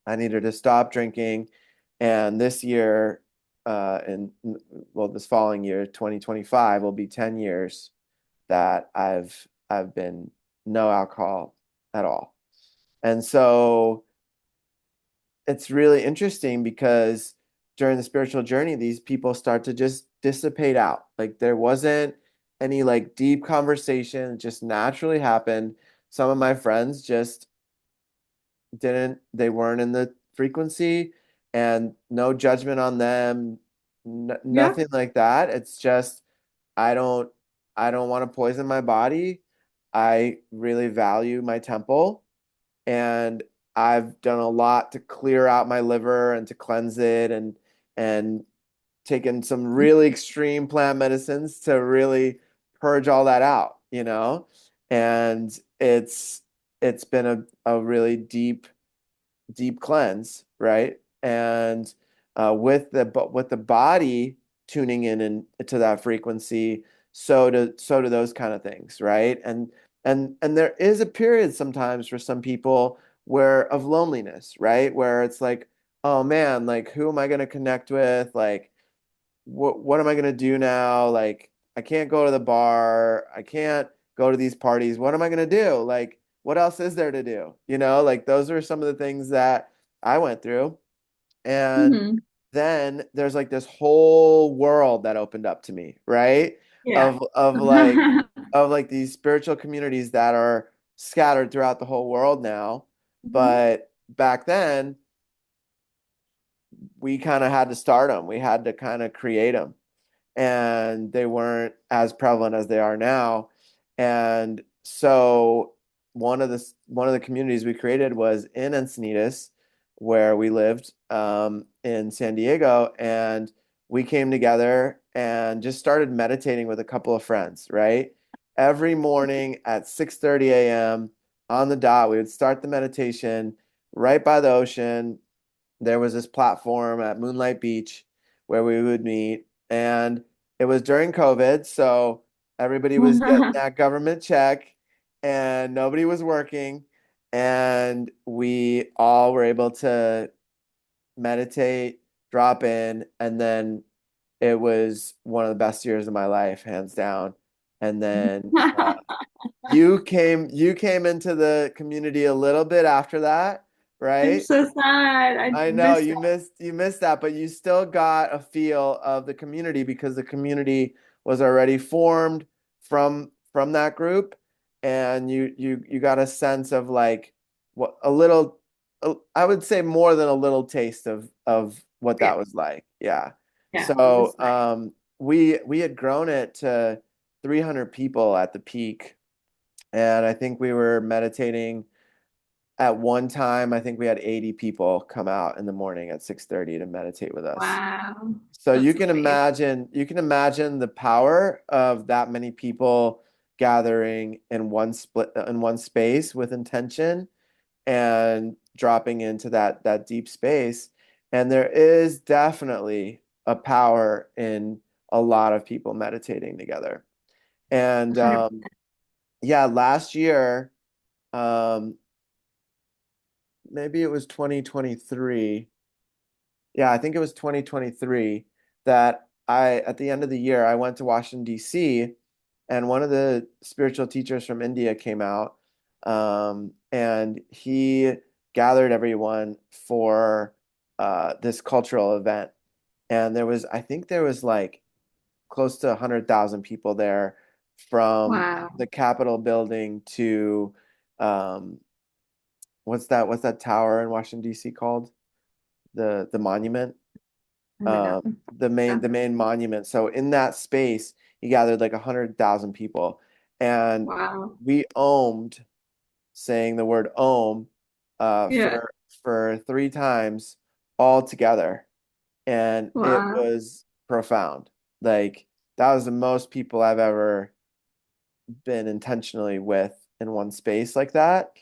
I needed to stop drinking. And this year, and well, this following year, 2025, will be 10 years that I've been no alcohol at all. And so it's really interesting because during the spiritual journey, these people start to just dissipate out. Like there wasn't any like deep conversation, it just naturally happened. Some of my friends just they weren't in the frequency, and no judgment on them, yeah. nothing like that. It's just I don't I don't want to poison my body. I really value my temple, and I've done a lot to clear out my liver and to cleanse it and taken some really extreme plant medicines to really purge all that out, you know? And it's been a really deep cleanse, right? And with the body tuning in and to that frequency, so do those kind of things, right? And there is a period sometimes for some people where of loneliness, right? Where it's like, oh man, like who am I going to connect with? Like what am I going to do now? Like I can't go to the bar, I can't go to these parties. What am I going to do? Like what else is there to do? You know, like those are some of the things that I went through. And Hmm. then there's like this whole world that opened up to me, right? Yeah. Of like these spiritual communities that are scattered throughout the whole world now. Mhm. But back then, we kind of had to start them. We had to kind of create them, and they weren't as prevalent as they are now. And so one of the communities we created was in Encinitas, where we lived in San Diego, and we came together and just started meditating with a couple of friends, right? Every morning at 6:30 a.m. on the dot, we would start the meditation right by the ocean. There was this platform at Moonlight Beach where we would meet, and it was during COVID, so everybody was getting that government check and nobody was working, and we all were able to meditate, drop in, and then it was one of the best years of my life, hands down. And then you came into the community a little bit after that, I'm right? so sad. I I know missed you missed that, but you still got a feel of the community because the community was already formed from that group, and you got a sense of like what a little, I would say more than a little taste of what it. that was like. Yeah. Yeah, it So was nice. we had grown it to 300 people at the peak, and I think we were meditating at one time. I think we had 80 people come out in the morning at 6:30 to meditate with us. Wow. So you That's can amazing. imagine, the power of that many people gathering in one space with intention and dropping into that deep space. And there is definitely a power in a lot of people meditating together. And 100%. yeah, last year, um, maybe it was 2023. Yeah, I think it was 2023 that at the end of the year, I went to Washington, D.C., and one of the spiritual teachers from India came out, and he gathered everyone for this cultural event. And I think there was like close to 100,000 people there from Wow. the Capitol building to, um, what's that tower in Washington, D.C. called? The monument, I don't know. the main Yeah. the main monument. So in that space, he gathered like 100,000 people, and Wow. we ohmed, saying the word Om, Yeah. for three times all together, and it Wow. was profound. Like that was the most people I've ever been intentionally with in one space like that.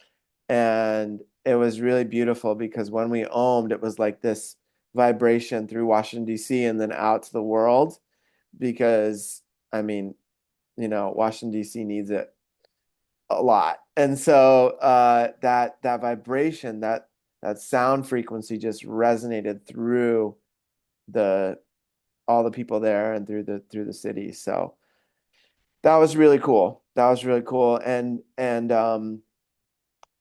And it was really beautiful because when we ohmed, it was like this vibration through Washington, D.C. and then out to the world. Because, I mean, Washington, D.C. needs it a lot. And so that vibration, that sound frequency just resonated through the all the people there and through the city. So that was really cool. That was really cool. And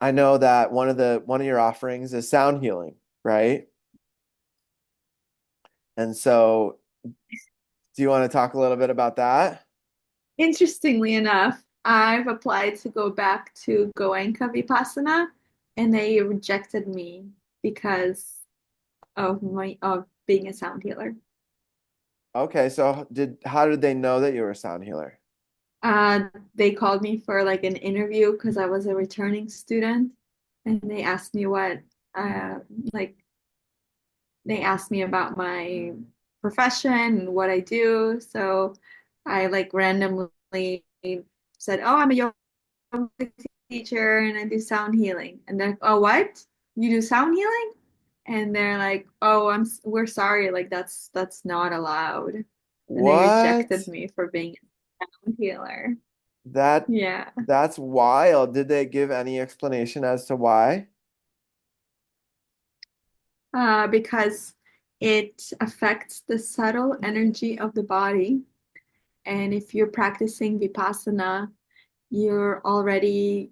I know that one of your offerings is sound healing, right? And so do you want to talk a little bit about that? Interestingly enough, I've applied to go back to Goenka Vipassana and they rejected me because of being a sound healer. Okay, so how did they know that you were a sound healer? They called me for like an interview because I was a returning student and they asked me uh like they asked me about my profession and what I do. So I like randomly said, "Oh, I'm a yoga teacher and I do sound healing." And they're like, "Oh, what? You do sound healing?" And they're like, "Oh, we're sorry, like that's not allowed." And they rejected What? me for being a sound healer. That Yeah. that's wild. Did they give any explanation as to why? Because it affects the subtle energy of the body. And if you're practicing Vipassana, you're already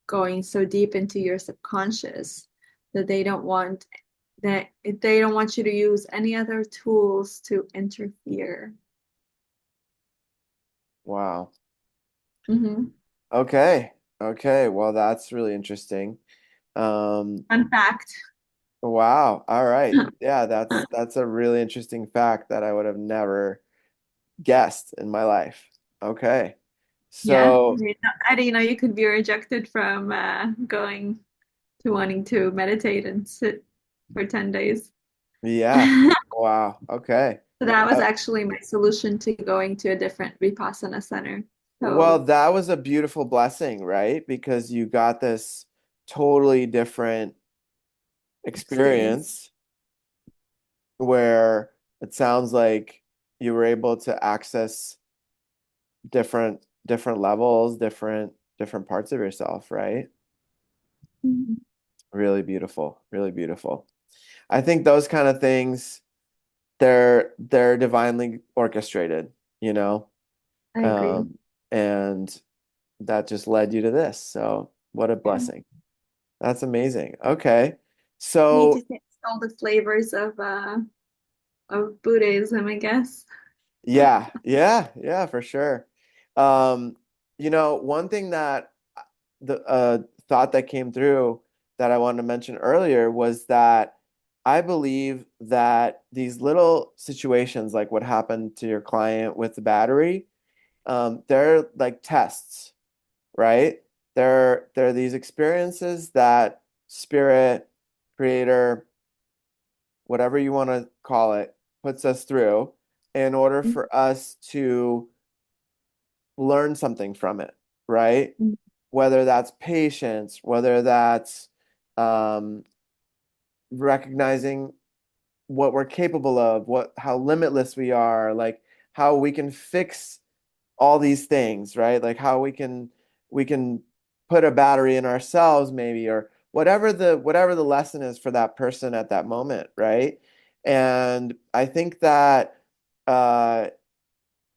going so deep into your subconscious that they don't want you to use any other tools to interfere. Wow. Hmm. Okay. Okay. Well, that's really interesting. Um, Fun fact. wow. All right. Yeah, that's a really interesting fact that I would have never guessed in my life. Okay. Yeah, So, I didn't know you could be rejected from going to wanting to meditate and sit for 10 days. yeah. Wow. Okay. So that was Uh, actually my solution to going to a different Vipassana center. well, So that was a beautiful blessing, right? Because you got this totally different experience. experience where it sounds like you were able to access different levels, different parts of yourself, right? Mhm. Really beautiful, really beautiful. I think those kind of things, they're divinely orchestrated, you know? I agree. Um, and that just led you to this. So what a Yeah. blessing. That's amazing. Okay. You need to So taste all the flavors of Buddhism, I guess. yeah, yeah, yeah, for sure. Um, one thing that the thought that came through that I wanted to mention earlier was that I believe that these little situations, like what happened to your client with the battery, they're like tests, right? They're these experiences that spirit, creator, whatever you want to call it, puts us through in order for us to learn something from it, right? Mhm. Whether that's patience, whether that's um, recognizing what we're capable of, how limitless we are, like how we can fix all these things, right? Like how we can put a battery in ourselves maybe, or whatever the lesson is for that person at that moment, right? And I think that uh,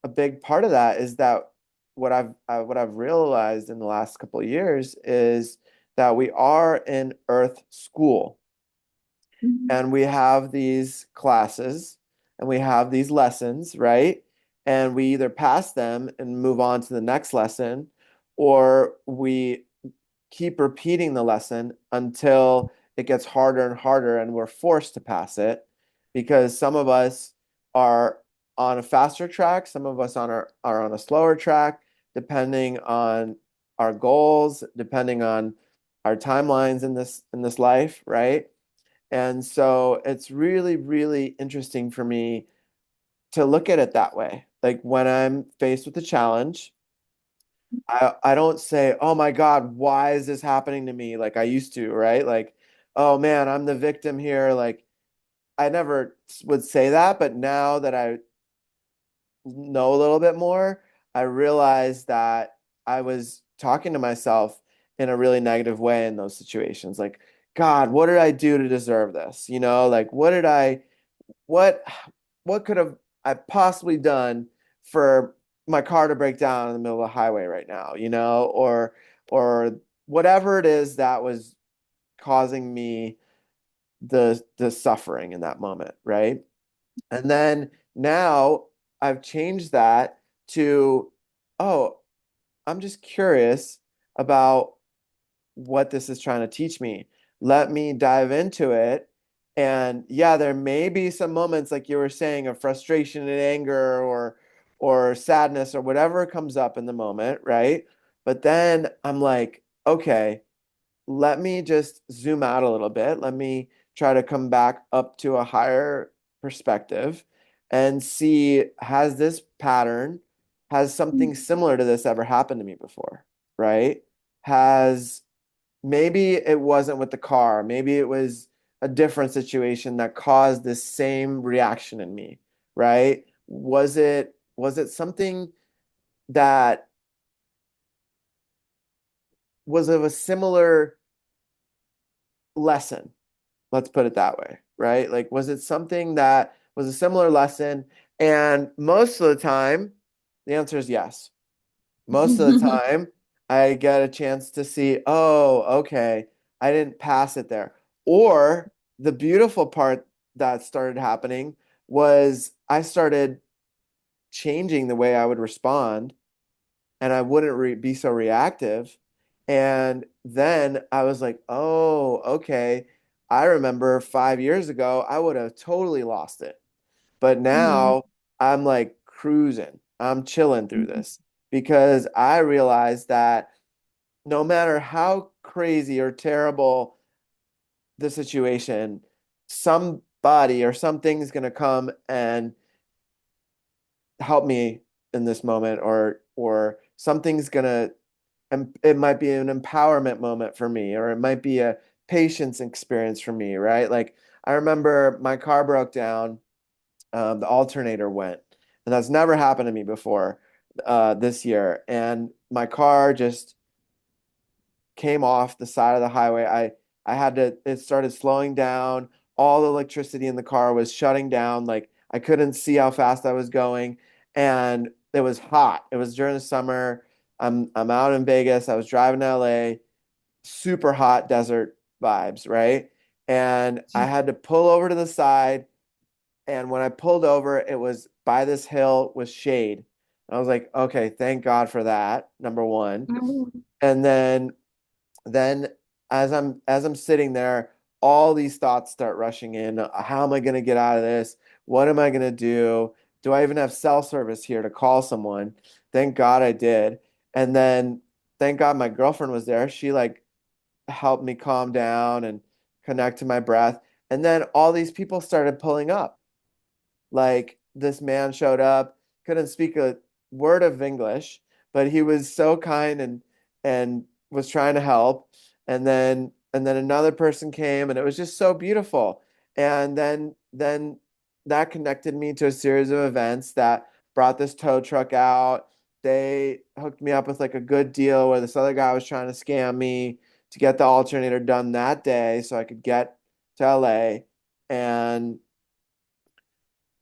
a big part of that is that what I've realized in the last couple of years is that we are in Earth School, Mhm. and we have these classes and we have these lessons, right? And we either pass them and move on to the next lesson, or we keep repeating the lesson until it gets harder and harder and we're forced to pass it because some of us are on a faster track, some of us are on a slower track, depending on our goals, depending on our timelines in this life, right? And so it's really, really interesting for me to look at it that way. Like when I'm faced with a challenge, I don't say, "Oh my God, why is this happening to me?" like I used to, right? Like, "Oh man, I'm the victim here." Like I never would say that, but now that I know a little bit more, I realize that I was talking to myself in a really negative way in those situations. Like, God, what did I do to deserve this? Like what what could have I possibly done for my car to break down in the middle of the highway right now, or whatever it is that was causing me the suffering in that moment, right? And then now I've changed that to, oh, I'm just curious about what this is trying to teach me. Let me dive into it. And yeah, there may be some moments like you were saying of frustration and anger or sadness or whatever comes up in the moment, right? But then I'm like, okay, let me just zoom out a little bit. Let me try to come back up to a higher perspective and see, has something similar to this ever happened to me before, right? Has Maybe it wasn't with the car, maybe it was a different situation that caused this same reaction in me, right? Was it something that was of a similar lesson? Let's put it that way, right? Like, was it something that was a similar lesson? And most of the time, the answer is yes. Most of the time, I get a chance to see, oh, okay, I didn't pass it there. Or the beautiful part that started happening was I started changing the way I would respond, and I wouldn't be so reactive. And then I was like, oh, okay. I remember 5 years ago, I would have totally lost it. But Mm. now I'm like cruising. I'm chilling through this because I realized that no matter how crazy or terrible the situation, somebody or something's going to come and help me in this moment, or something's going to, and it might be an empowerment moment for me, or it might be a patience experience for me, right? Like I remember my car broke down, the alternator went, and that's never happened to me before this year. And my car just came off the side of the highway. It started slowing down. All the electricity in the car was shutting down. Like I couldn't see how fast I was going, and it was hot. It was during the summer. I'm out in Vegas. I was driving to LA, super hot desert vibes, right? And I had to pull over to the side, and when I pulled over, it was by this hill with shade. And I was like, okay, thank God for that, number one. Oh, And then as I'm sitting there, all these thoughts start rushing in. How am I going to get out of this? What am I going to do? Do I even have cell service here to call someone? Thank God I did. And then thank God my girlfriend was there. She like helped me calm down and connect to my breath. And then all these people started pulling up. Like this man showed up, couldn't speak a word of English, but he was so kind and was trying to help. And then another person came and it was just so beautiful. And then that connected me to a series of events that brought this tow truck out. They hooked me up with like a good deal where this other guy was trying to scam me to get the alternator done that day so I could get to LA. And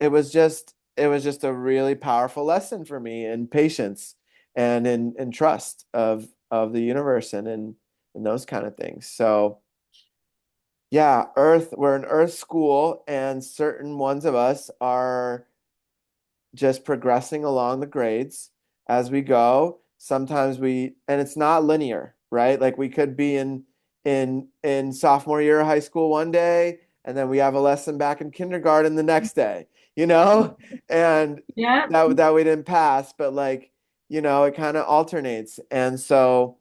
it was just a really powerful lesson for me in patience and in trust of the universe and those kind of things. So yeah, we're an Earth school, and certain ones of us are just progressing along the grades as we go. Sometimes and it's not linear, right? Like we could be in sophomore year of high school one day, and then we have a lesson back in kindergarten the next day, you know? And yeah. that we didn't pass, but like, it kind of alternates. And so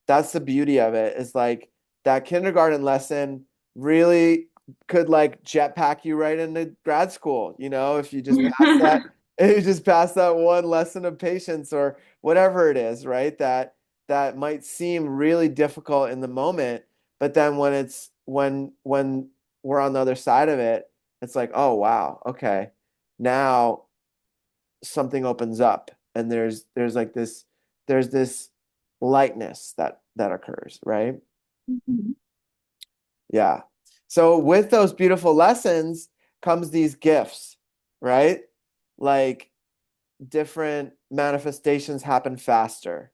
that's the beauty of it is like that kindergarten lesson really could like jetpack you right into grad school, if you just pass that you just pass that one lesson of patience or whatever it is, right? That might seem really difficult in the moment, but then when we're on the other side of it, it's like, oh wow, okay. Now something opens up and there's this lightness that occurs, right? Mhm. Yeah. So with those beautiful lessons comes these gifts, right? Like different manifestations happen faster,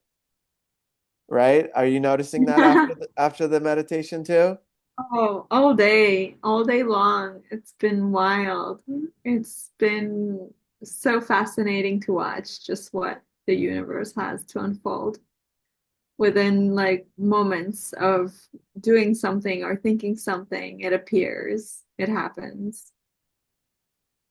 right? Are you noticing that after the meditation too? Oh, all day long. It's been wild. It's been so fascinating to watch just what the universe has to unfold within like moments of doing something or thinking something. It appears, it happens.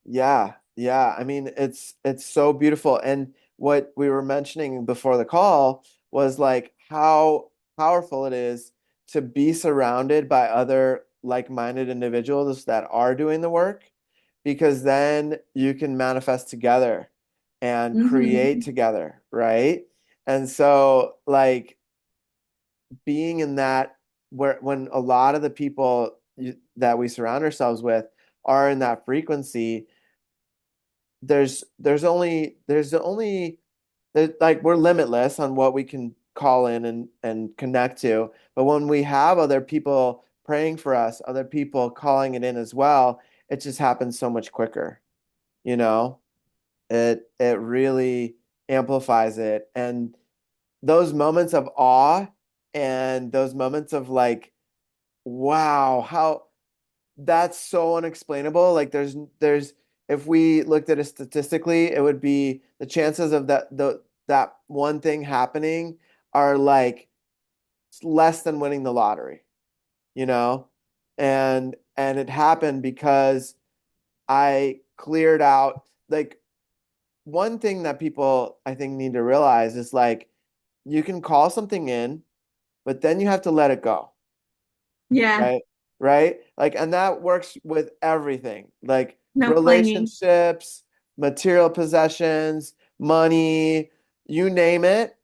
Yeah, yeah. I mean, it's so beautiful. And what we were mentioning before the call was like how powerful it is to be surrounded by other like-minded individuals that are doing the work, because then you can manifest together and create Hmm. together, right? And so like being in that where when a lot of the people that we surround ourselves with are in that frequency, there's like we're limitless on what we can call in and connect to. But when we have other people praying for us, other people calling it in as well, it just happens so much quicker, you know? It really amplifies it. And those moments of awe and those moments of like, wow, how that's so unexplainable. Like there's if we looked at it statistically, it would be the chances of that one thing happening are like less than winning the lottery, you know? And it happened because I cleared out like one thing that people I think need to realize is like you can call something in, but then you have to let it go. Yeah, Right? Right? Like, and that works with everything, like no clinging. relationships, material possessions, money, you name it.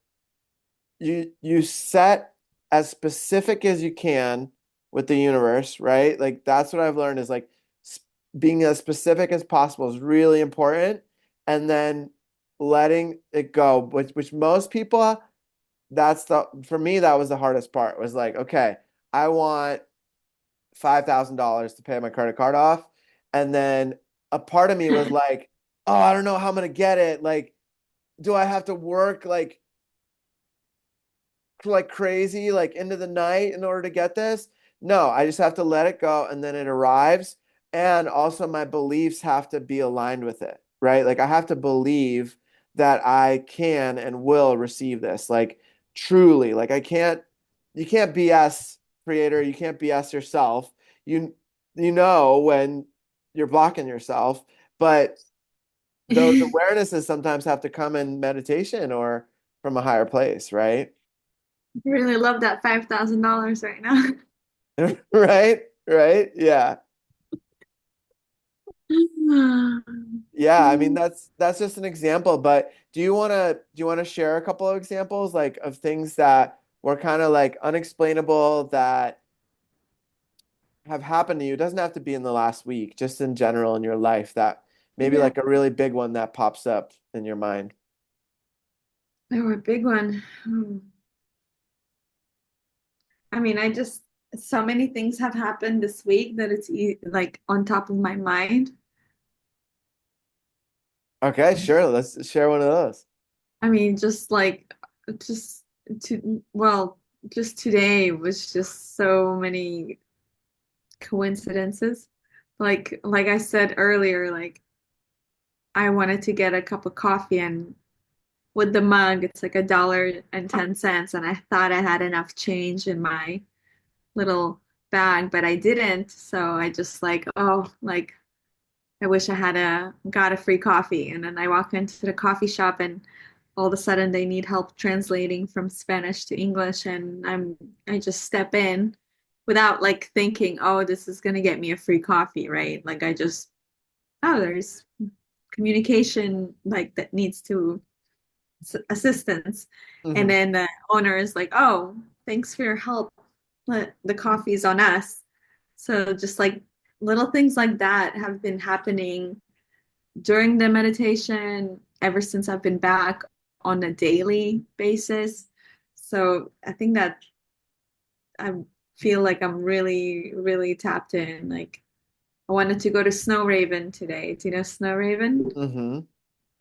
You set as specific as you can with the universe, right? Like that's what I've learned is like being as specific as possible is really important, and then letting it go, which most people that's the for me that was the hardest part was like, okay, I want $5,000 to pay my credit card off. And then a part of me was like, oh, I don't know how I'm gonna get it. Like, do I have to work like crazy, like into the night in order to get this? No, I just have to let it go and then it arrives. And also my beliefs have to be aligned with it, right? Like I have to believe that I can and will receive this. Like truly, like you can't BS creator, you can't BS yourself. You you know when you're blocking yourself, but those I awarenesses sometimes have to come in meditation or from a higher place, right? really love that $5,000 right now. Right? Right? Yeah. Yeah, I mean that's just an example, but do you want to share a couple of examples like of things that were kind of like unexplainable that have happened to you? It doesn't have to be in the last week, just in general in your life that maybe Yeah, like a really big one that pops up in your mind. oh, a big one. I mean, so many things have happened this week that it's like on top of my mind. Okay, sure. Let's share one of those. I mean, just well, just today was just so many coincidences. Like I said earlier, like I wanted to get a cup of coffee and with the mug, it's like $1.10, and I thought I had enough change in my little bag, but I didn't. So I just like, oh, like I wish I had a got a free coffee. And then I walk into the coffee shop and all of a sudden they need help translating from Spanish to English and I just step in without like thinking, oh, this is gonna get me a free coffee, right? Like I just, oh, there's communication like that needs to assistance. And Hmm. then the owner is like, oh, thanks for your help. The coffee's on us. So just like little things like that have been happening during the meditation ever since I've been back on a daily basis. So I think that I feel like I'm really, really tapped in. Like I wanted to go to Snow Raven today. Do you know Snow Raven? Hmm.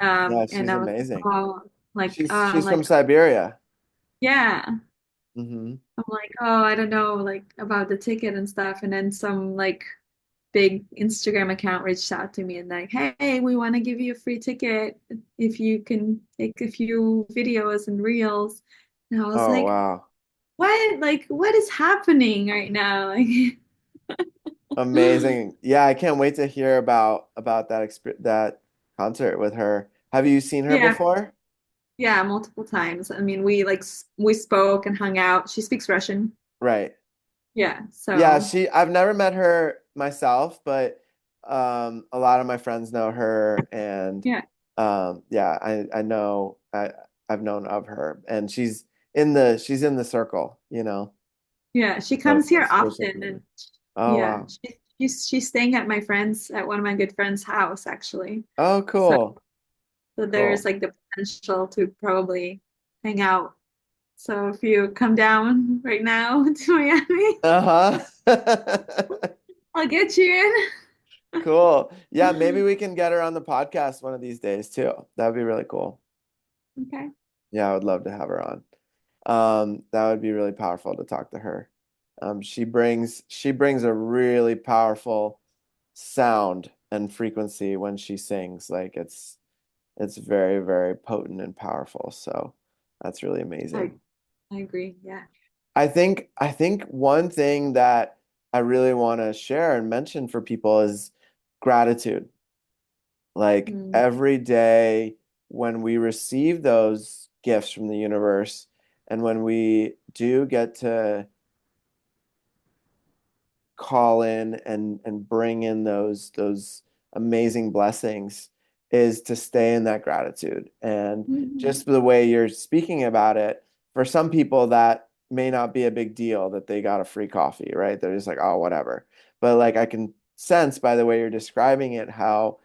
Yeah, And she's I was amazing. oh She's like from Siberia. yeah. Hmm. I'm like, oh, I don't know, like about the ticket and stuff. And then some like big Instagram account reached out to me and like, hey, we want to give you a free ticket if you can take a few videos and reels. And I was Oh, like, wow. what? Like, what is happening right now? Like, Amazing. Yeah, I can't wait to hear about that concert with her. Have you seen her yeah, before? yeah, multiple times. I mean, we spoke and hung out. She speaks Russian. Right. Yeah, Yeah, so I've never met her myself, but a lot of my friends know her and yeah, yeah, I know I've known of her and she's in the circle, you know, yeah. She of comes here spiritual often, community. and Oh, yeah, wow. she's staying at one of my good friends' house actually. Oh, So cool. So there's Cool. like the potential to probably hang out. So if you come down right now to Miami, Uh-huh. I'll get you Cool. Yeah, maybe in. we can get her on the podcast one of these days too. That would be really cool. Okay. Yeah, I would love to have her on. That would be really powerful to talk to her. She brings a really powerful sound and frequency when she sings. Like it's very, very potent and powerful. So that's really I amazing. I agree. Yeah. I think one thing that I really want to share and mention for people is gratitude. Like Mm. every day when we receive those gifts from the universe, and when we do get to call in and bring in those amazing blessings, is to stay in that gratitude. And Mhm. just the way you're speaking about it, for some people that may not be a big deal that they got a free coffee, right? They're just like, oh, whatever. But like I can sense by the way you're describing it how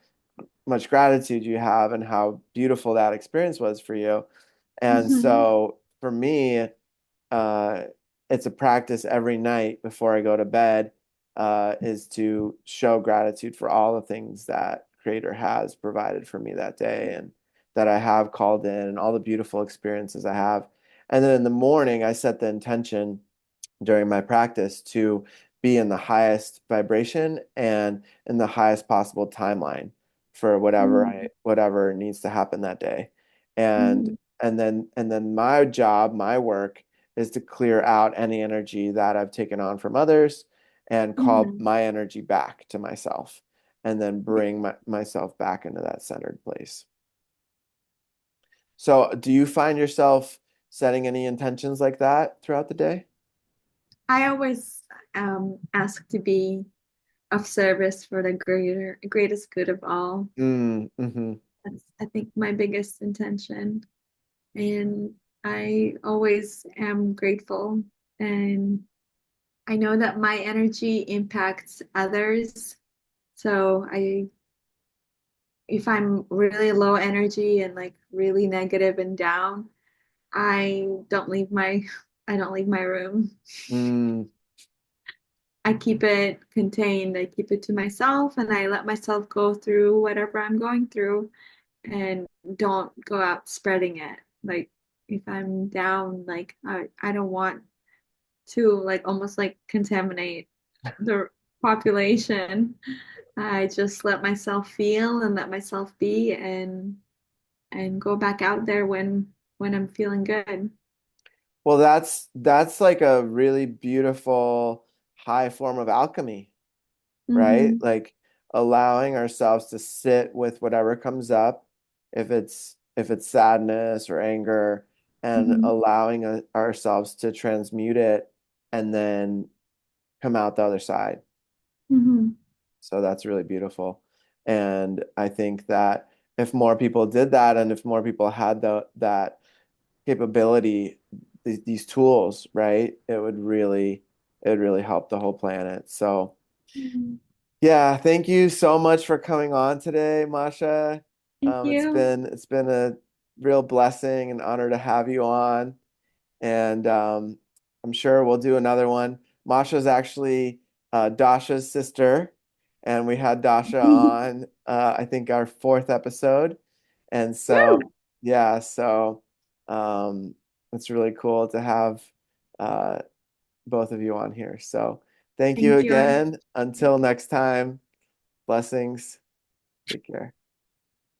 much gratitude you have and how beautiful that experience was for you. And Mhm. so for me, uh, it's a practice every night before I go to bed, is to show gratitude for all the things that Creator has provided for me that day and that I have called in and all the beautiful experiences I have. And then in the morning, I set the intention during my practice to be in the highest vibration and in the highest possible timeline for whatever needs to happen that day. And Mm-hmm. and then my job, my work is to clear out any energy that I've taken on from others and call Mm-hmm. my energy back to myself and then bring myself back into that centered place. So, do you find yourself setting any intentions like that throughout the day? I always ask to be of service for the greatest good of all. Mm-hmm. That's, I think, my biggest intention. And I always am grateful. And I know that my energy impacts others. So if I'm really low energy and like really negative and down, I don't leave my, I don't leave my room. Mm. I keep it contained. I keep it to myself and I let myself go through whatever I'm going through and don't go out spreading it. Like if I'm down, like I don't want to like almost like contaminate the population. I just let myself feel and let myself be and go back out there when I'm feeling good. Well, that's like a really beautiful high form of alchemy, right? Hmm. Like allowing ourselves to sit with whatever comes up, if it's sadness or anger, and Hmm. allowing ourselves to transmute it and then come out the other side. Hmm. So that's really beautiful. And I think that if more people did that and if more people had that capability, these tools, right? It would really help the whole planet. So yeah, thank you so much for coming on today, Masha. Thank It's you. been it's been a real blessing and honor to have you on. And I'm sure we'll do another one. Masha's actually Dasha's sister, and we had Dasha on I think our fourth episode. And so Woo! yeah, so um, it's really cool to have uh, both of you on here. So thank you Thank you. again. Until next time, blessings. Take care.